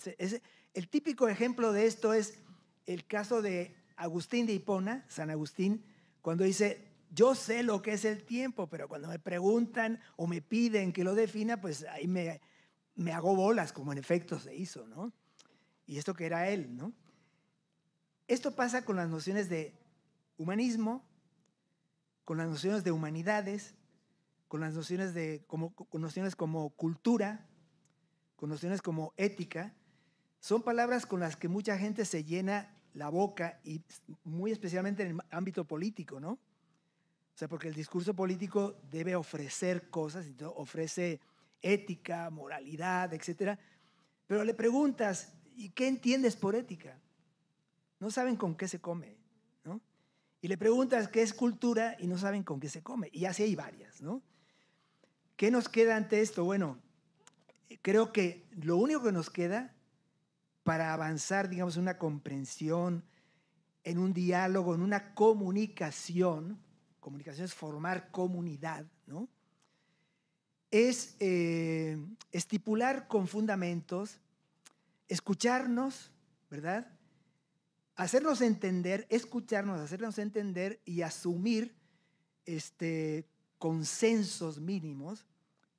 El típico ejemplo de esto es el caso de Agustín de Hipona, San Agustín, cuando dice, yo sé lo que es el tiempo, pero cuando me preguntan o me piden que lo defina, pues ahí me hago bolas, como en efecto se hizo, ¿no? Y esto que era él, ¿no? Esto pasa con las nociones de humanismo, con las nociones de humanidades, con las nociones con nociones como cultura, con nociones como ética. Son palabras con las que mucha gente se llena la boca y muy especialmente en el ámbito político, ¿no? O sea, porque el discurso político debe ofrecer cosas, ofrece ética, moralidad, etc. Pero le preguntas, ¿y qué entiendes por ética? No saben con qué se come, ¿no? Y le preguntas qué es cultura y no saben con qué se come. Y así hay varias, ¿no? ¿Qué nos queda ante esto? Bueno, creo que lo único que nos queda para avanzar, digamos, en una comprensión, en un diálogo, en una comunicación es formar comunidad, ¿no? Es estipular con fundamentos, escucharnos, ¿verdad? Hacernos entender, escucharnos, hacernos entender y asumir consensos mínimos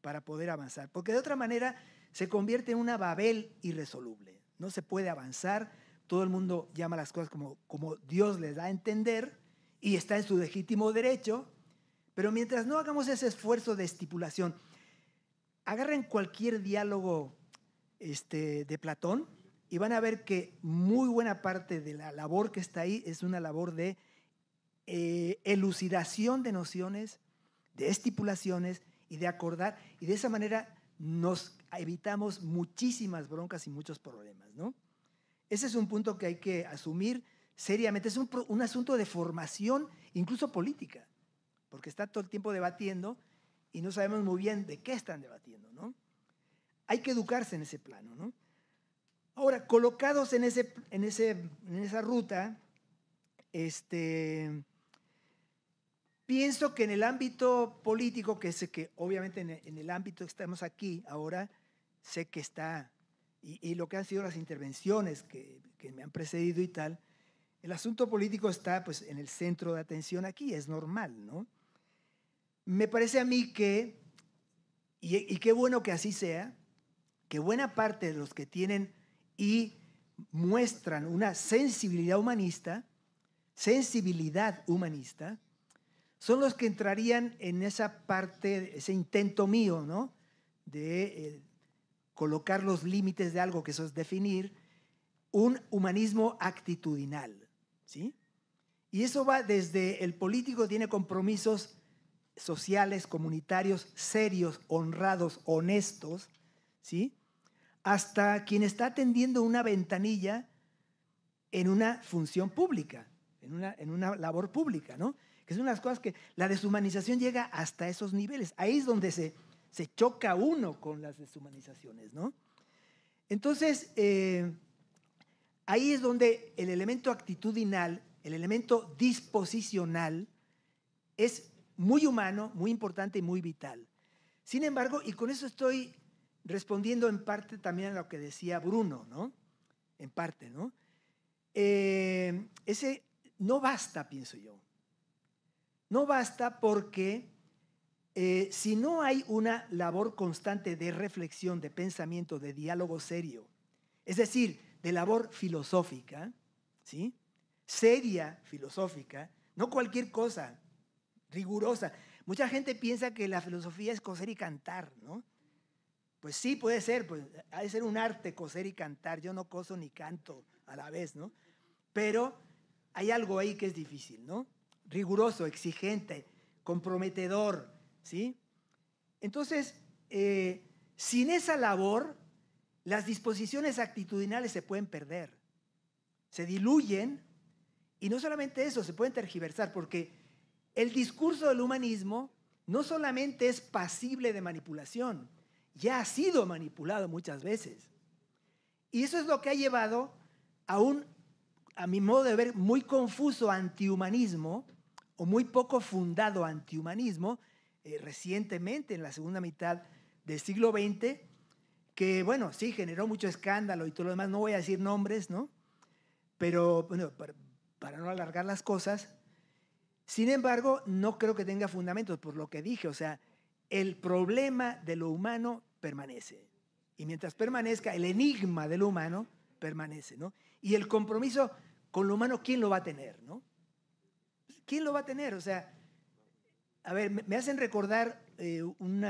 para poder avanzar. Porque de otra manera se convierte en una Babel irresoluble. No se puede avanzar, todo el mundo llama las cosas como Dios les da a entender y está en su legítimo derecho, pero mientras no hagamos ese esfuerzo de estipulación, agarren cualquier diálogo de Platón y van a ver que muy buena parte de la labor que está ahí es una labor de elucidación de nociones, de estipulaciones y de acordar, y de esa manera nos evitamos muchísimas broncas y muchos problemas, ¿no? Ese es un punto que hay que asumir seriamente. Es un asunto de formación, incluso política, porque está todo el tiempo debatiendo y no sabemos muy bien de qué están debatiendo, ¿no? Hay que educarse en ese plano, ¿no? Ahora, colocados en esa ruta, pienso que en el ámbito político, que obviamente en el ámbito que estamos aquí ahora, sé que está, y lo que han sido las intervenciones que me han precedido y tal, el asunto político está pues en el centro de atención aquí, es normal, ¿no? Me parece a mí que, y qué bueno que así sea, que buena parte de los que tienen y muestran una sensibilidad humanista, son los que entrarían en esa parte, ese intento mío, ¿no? De colocar los límites de algo, que eso es definir un humanismo actitudinal, ¿sí? Y eso va desde el político, tiene compromisos sociales, comunitarios, serios, honrados, honestos, ¿sí? Hasta quien está atendiendo una ventanilla en una función pública, en una labor pública, ¿no? Que son las cosas que la deshumanización llega hasta esos niveles. Ahí es donde se choca uno con las deshumanizaciones, ¿no? Entonces, ahí es donde el elemento actitudinal, el elemento disposicional, es muy humano, muy importante y muy vital. Sin embargo, y con eso estoy respondiendo en parte también a lo que decía Bruno, ¿no? En parte, ¿no? Ese no basta, pienso yo. No basta porque si no hay una labor constante de reflexión, de pensamiento, de diálogo serio, es decir, de labor filosófica, ¿sí? Seria, filosófica, no cualquier cosa, rigurosa. Mucha gente piensa que la filosofía es coser y cantar, ¿no? Pues sí, puede ser, pues ha de ser un arte coser y cantar. Yo no coso ni canto a la vez, ¿no? Pero hay algo ahí que es difícil, ¿no? Riguroso, exigente, comprometedor, ¿sí? Entonces, sin esa labor, las disposiciones actitudinales se pueden perder, se diluyen, y no solamente eso, se pueden tergiversar, porque el discurso del humanismo no solamente es pasible de manipulación, ya ha sido manipulado muchas veces. Y eso es lo que ha llevado a mi modo de ver, muy confuso antihumanismo, o muy poco fundado antihumanismo, recientemente, en la segunda mitad del siglo XX, que, bueno, sí, generó mucho escándalo y todo lo demás. No voy a decir nombres, ¿no? Pero, bueno, para no alargar las cosas. Sin embargo, no creo que tenga fundamentos por lo que dije. O sea, el problema de lo humano permanece. Y mientras permanezca, el enigma de lo humano permanece, ¿no? Y el compromiso con lo humano, ¿quién lo va a tener, no? ¿Quién lo va a tener? O sea, a ver, me hacen recordar un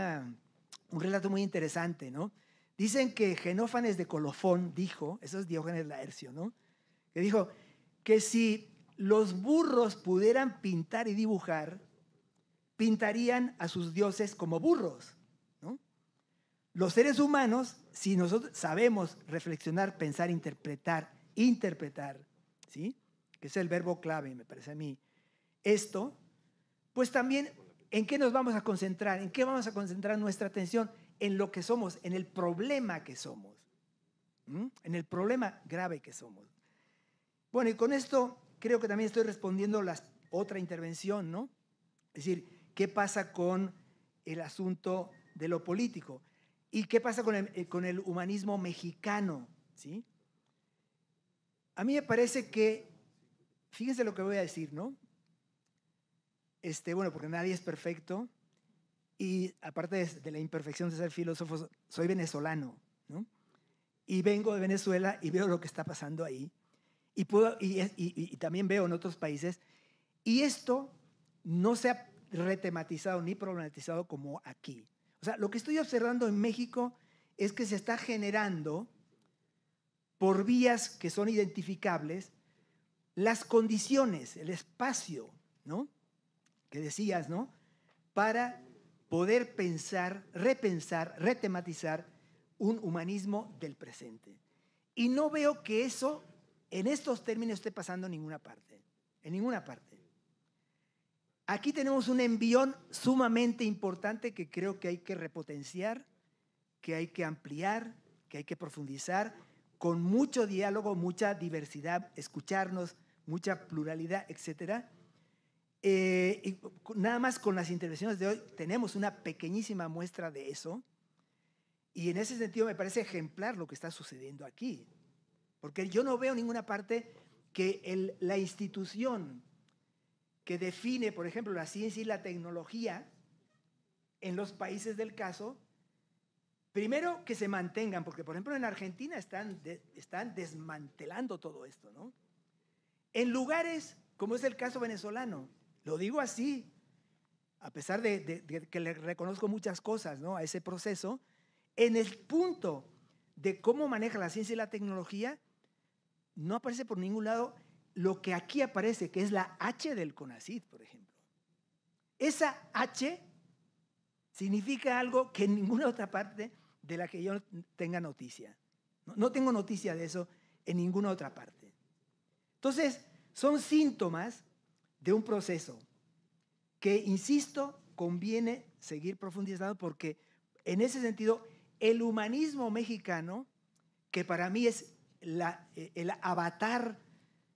relato muy interesante, ¿no? Dicen que Genófanes de Colofón dijo, eso es Diógenes Laercio, ¿no? Que dijo que si los burros pudieran pintar y dibujar, pintarían a sus dioses como burros, ¿no? Los seres humanos, si nosotros sabemos reflexionar, pensar, interpretar, ¿sí? Que es el verbo clave, me parece a mí, esto, pues también, ¿en qué nos vamos a concentrar? ¿En qué vamos a concentrar nuestra atención? En lo que somos, en el problema que somos, en el problema grave que somos. Bueno, y con esto creo que también estoy respondiendo otra intervención, ¿no? Es decir, ¿qué pasa con el asunto de lo político? ¿Y qué pasa con el humanismo mexicano? ¿Sí? A mí me parece que, fíjense lo que voy a decir, ¿no? Bueno, porque nadie es perfecto y aparte de la imperfección de ser filósofo, soy venezolano, ¿no? Y vengo de Venezuela y veo lo que está pasando ahí y también veo en otros países y esto no se ha retematizado ni problematizado como aquí. O sea, lo que estoy observando en México es que se está generando por vías que son identificables las condiciones, el espacio, ¿no? Que decías, ¿no? Para poder pensar, repensar, retematizar un humanismo del presente. Y no veo que eso en estos términos esté pasando en ninguna parte. En ninguna parte. Aquí tenemos un envión sumamente importante que creo que hay que repotenciar, que hay que ampliar, que hay que profundizar, con mucho diálogo, mucha diversidad, escucharnos, mucha pluralidad, etcétera. Y nada más con las intervenciones de hoy tenemos una pequeñísima muestra de eso y en ese sentido me parece ejemplar lo que está sucediendo aquí, porque yo no veo en ninguna parte que la institución que define, por ejemplo, la ciencia y la tecnología en los países del caso, primero que se mantengan, porque por ejemplo en Argentina están desmantelando todo esto, ¿no? En lugares como es el caso venezolano, lo digo así, a pesar de que le reconozco muchas cosas, ¿no? A ese proceso, en el punto de cómo maneja la ciencia y la tecnología, no aparece por ningún lado lo que aquí aparece, que es la H del CONACYT, por ejemplo. Esa H significa algo que en ninguna otra parte de la que yo tenga noticia. No tengo noticia de eso en ninguna otra parte. Entonces, son síntomas de un proceso que, insisto, conviene seguir profundizando porque en ese sentido el humanismo mexicano, que para mí es el avatar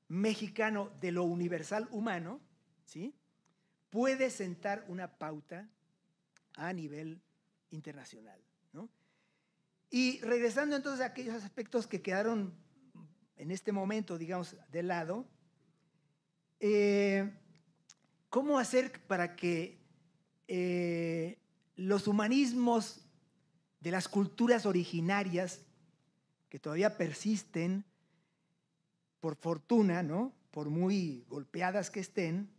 mexicano de lo universal humano, ¿sí? Puede sentar una pauta a nivel internacional, ¿no? Y regresando entonces a aquellos aspectos que quedaron en este momento, digamos, de lado, ¿cómo hacer para que los humanismos de las culturas originarias que todavía persisten, por fortuna, ¿no? Por muy golpeadas que estén,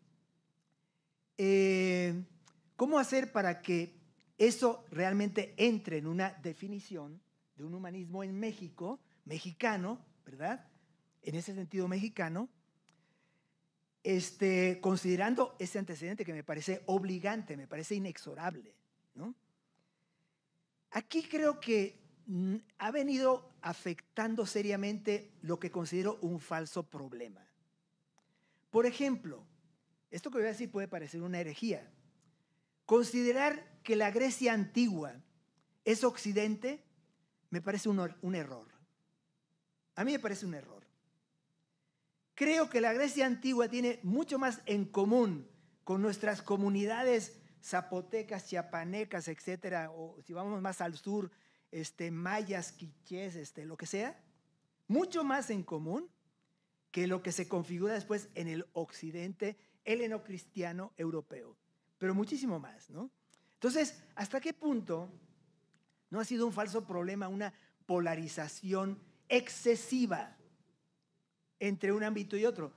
¿cómo hacer para que eso realmente entre en una definición de un humanismo en México, mexicano, ¿verdad? En ese sentido mexicano, considerando ese antecedente que me parece obligante, me parece inexorable, ¿no? Aquí creo que ha venido afectando seriamente lo que considero un falso problema. Por ejemplo, esto que voy a decir puede parecer una herejía. Considerar que la Grecia antigua es Occidente me parece un error. A mí me parece un error. Creo que la Grecia antigua tiene mucho más en común con nuestras comunidades zapotecas, chiapanecas, etcétera, o si vamos más al sur, mayas, quichés, lo que sea, mucho más en común que lo que se configura después en el occidente heleno-cristiano europeo, pero muchísimo más, ¿no? Entonces, ¿hasta qué punto no ha sido un falso problema una polarización excesiva entre un ámbito y otro?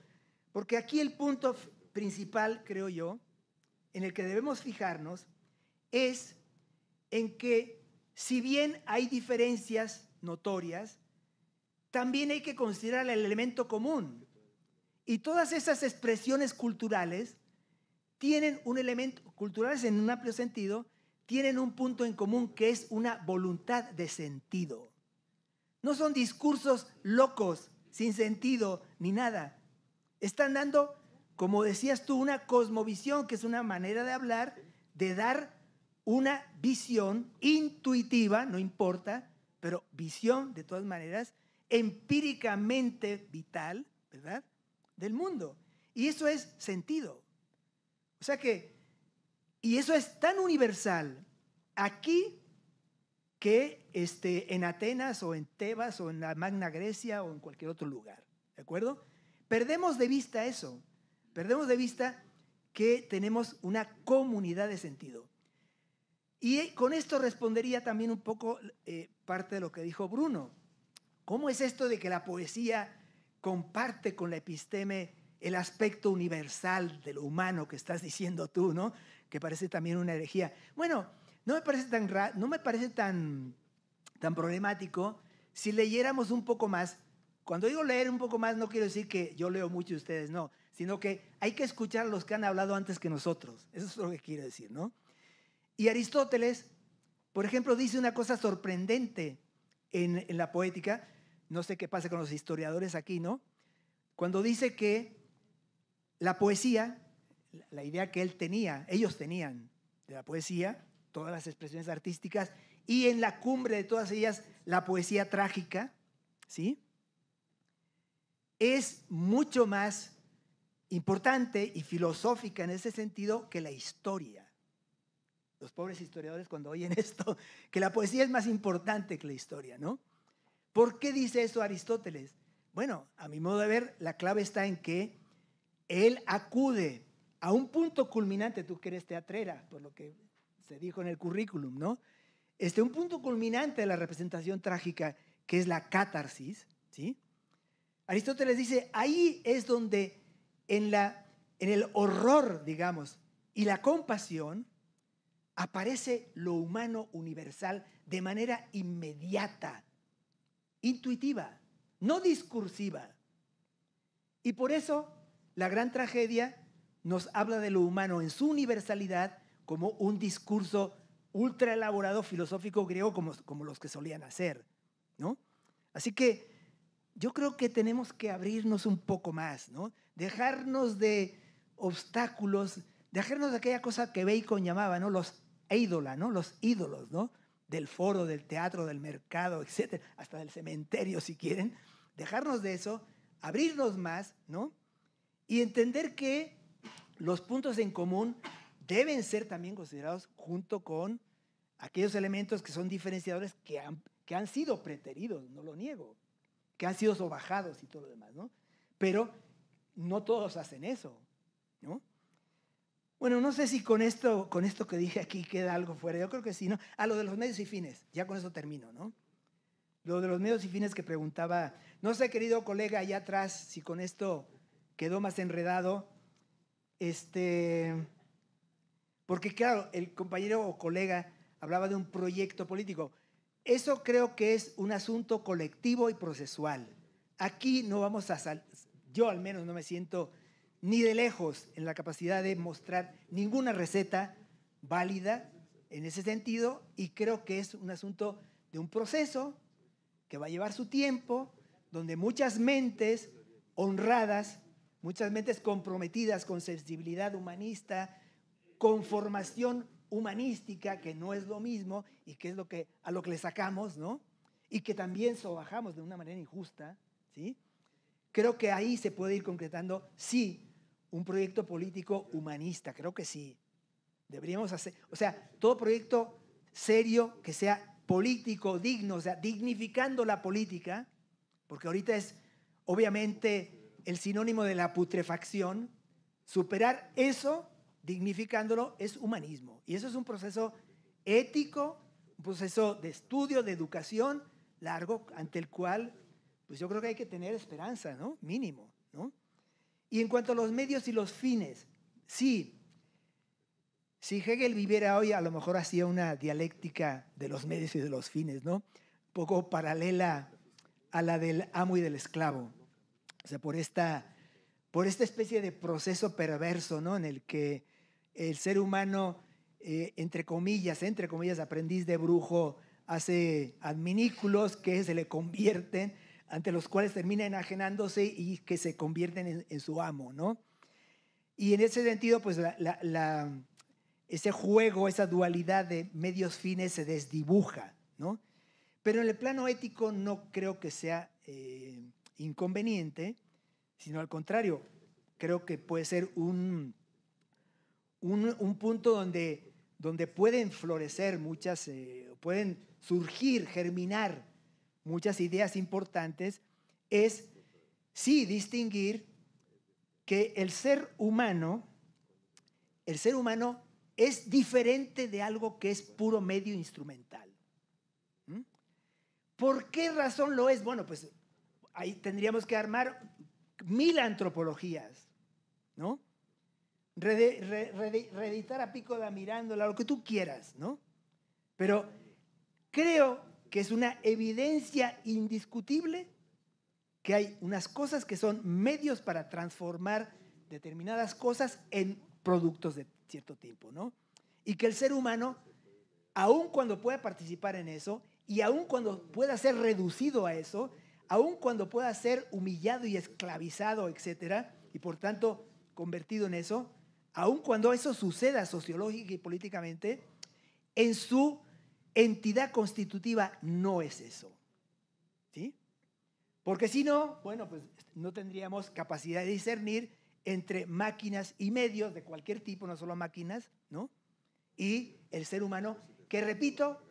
Porque aquí el punto principal, creo yo, en el que debemos fijarnos es en que si bien hay diferencias notorias, también hay que considerar el elemento común. Y todas esas expresiones culturales tienen un elemento, culturales en un amplio sentido, tienen un punto en común que es una voluntad de sentido. No son discursos locos, sin sentido ni nada. Están dando, como decías tú, una cosmovisión, que es una manera de hablar, de dar una visión intuitiva, no importa, pero visión de todas maneras, empíricamente vital, ¿verdad?, del mundo. Y eso es sentido. O sea que, y eso es tan universal aquí que en Atenas o en Tebas o en la Magna Grecia o en cualquier otro lugar, ¿de acuerdo? Perdemos de vista eso, perdemos de vista que tenemos una comunidad de sentido. Y con esto respondería también un poco parte de lo que dijo Bruno. ¿Cómo es esto de que la poesía comparte con la episteme el aspecto universal de lo humano que estás diciendo tú, ¿no? Que parece también una herejía. Bueno, no me parece tan problemático si leyéramos un poco más. Cuando digo leer un poco más, no quiero decir que yo leo mucho y ustedes no, sino que hay que escuchar a los que han hablado antes que nosotros. Eso es lo que quiero decir, ¿no? Y Aristóteles, por ejemplo, dice una cosa sorprendente en la poética. No sé qué pasa con los historiadores aquí, ¿no? Cuando dice que la poesía, la idea que ellos tenían de la poesía, todas las expresiones artísticas, y en la cumbre de todas ellas, la poesía trágica, ¿sí?, es mucho más importante y filosófica en ese sentido que la historia. Los pobres historiadores, cuando oyen esto, que la poesía es más importante que la historia, ¿no? ¿Por qué dice eso Aristóteles? Bueno, a mi modo de ver, la clave está en que él acude a un punto culminante, tú que eres teatrera, por lo que se dijo en el currículum, ¿no? Un punto culminante de la representación trágica, que es la catarsis, ¿sí? Aristóteles dice, ahí es donde en el horror, digamos, y la compasión, aparece lo humano universal de manera inmediata, intuitiva, no discursiva. Y por eso la gran tragedia nos habla de lo humano en su universalidad como un discurso ultra elaborado filosófico griego como los que solían hacer, ¿no? Así que yo creo que tenemos que abrirnos un poco más, ¿no? Dejarnos de obstáculos, dejarnos de aquella cosa que Bacon llamaba, ¿no?, los ídolos, ¿no?, los ídolos, ¿no?, del foro, del teatro, del mercado, etcétera, hasta del cementerio si quieren. Dejarnos de eso, abrirnos más, ¿no?, y entender que los puntos en común deben ser también considerados junto con aquellos elementos que son diferenciadores que han sido preteridos, no lo niego, que han sido sobajados y todo lo demás, ¿no? Pero no todos hacen eso, ¿no? Bueno, no sé si con esto que dije aquí queda algo fuera. Yo creo que sí, ¿no? Lo de los medios y fines. Ya con eso termino, ¿no? Lo de los medios y fines que preguntaba. No sé, querido colega, allá atrás, si con esto quedó más enredado. Porque claro, el compañero o colega hablaba de un proyecto político. Eso creo que es un asunto colectivo y procesual. Aquí no vamos a yo al menos no me siento ni de lejos en la capacidad de mostrar ninguna receta válida en ese sentido, y creo que es un asunto de un proceso que va a llevar su tiempo, donde muchas mentes honradas, muchas mentes comprometidas con sensibilidad humanista, con formación humanística, que no es lo mismo y que es a lo que le sacamos, ¿no?, y que también sobajamos de una manera injusta, ¿sí? Creo que ahí se puede ir concretando, sí, un proyecto político humanista, creo que sí. Deberíamos hacer, o sea, todo proyecto serio que sea político, digno, o sea, dignificando la política, porque ahorita es obviamente el sinónimo de la putrefacción. Superar eso, dignificándolo, es humanismo. Y eso es un proceso ético, un proceso de estudio, de educación largo, ante el cual pues yo creo que hay que tener esperanza, ¿no? Mínimo, ¿no? Y en cuanto a los medios y los fines, sí, si Hegel viviera hoy, a lo mejor hacía una dialéctica de los medios y de los fines, ¿no? Un poco paralela a la del amo y del esclavo. O sea, por esta especie de proceso perverso, ¿no?, en el que el ser humano entre comillas, aprendiz de brujo, hace adminículos que se le convierten, ante los cuales termina enajenándose y que se convierten en su amo, ¿no? Y en ese sentido, pues ese juego, esa dualidad de medios fines se desdibuja, ¿no? Pero en el plano ético no creo que sea inconveniente, sino al contrario, creo que puede ser un punto donde pueden florecer pueden surgir, germinar muchas ideas importantes, es sí distinguir que el ser humano es diferente de algo que es puro medio instrumental. ¿Por qué razón lo es? Bueno, pues ahí tendríamos que armar 1000 antropologías, ¿no? Reeditar a Pico da Mirandola, lo que tú quieras, ¿no? Pero creo que es una evidencia indiscutible que hay unas cosas que son medios para transformar determinadas cosas en productos de cierto tipo, ¿no? Y que el ser humano, aun cuando pueda participar en eso, y aun cuando pueda ser reducido a eso, aun cuando pueda ser humillado y esclavizado, etcétera, y por tanto convertido en eso, aun cuando eso suceda sociológica y políticamente, en su entidad constitutiva no es eso, ¿sí? Porque si no, bueno, pues no tendríamos capacidad de discernir entre máquinas y medios de cualquier tipo, no solo máquinas, ¿no? Y el ser humano, que repito,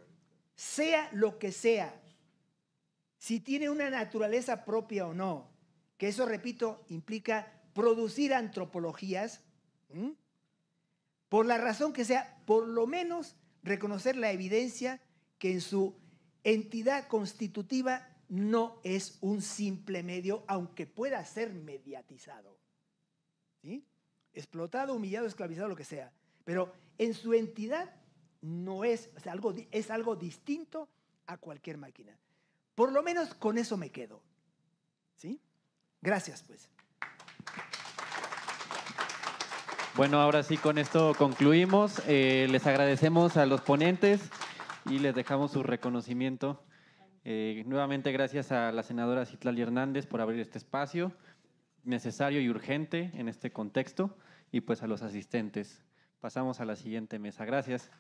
sea lo que sea, si tiene una naturaleza propia o no, que eso, repito, implica producir antropologías, por la razón que sea, por lo menos reconocer la evidencia que en su entidad constitutiva no es un simple medio, aunque pueda ser mediatizado, ¿sí? Explotado, humillado, esclavizado, lo que sea. Pero en su entidad no es, o sea, es algo distinto a cualquier máquina. Por lo menos con eso me quedo, ¿sí? Gracias, pues. Bueno, ahora sí, con esto concluimos. Les agradecemos a los ponentes y les dejamos su reconocimiento. Nuevamente, gracias a la senadora Citlali Hernández por abrir este espacio necesario y urgente en este contexto, y pues a los asistentes. Pasamos a la siguiente mesa. Gracias.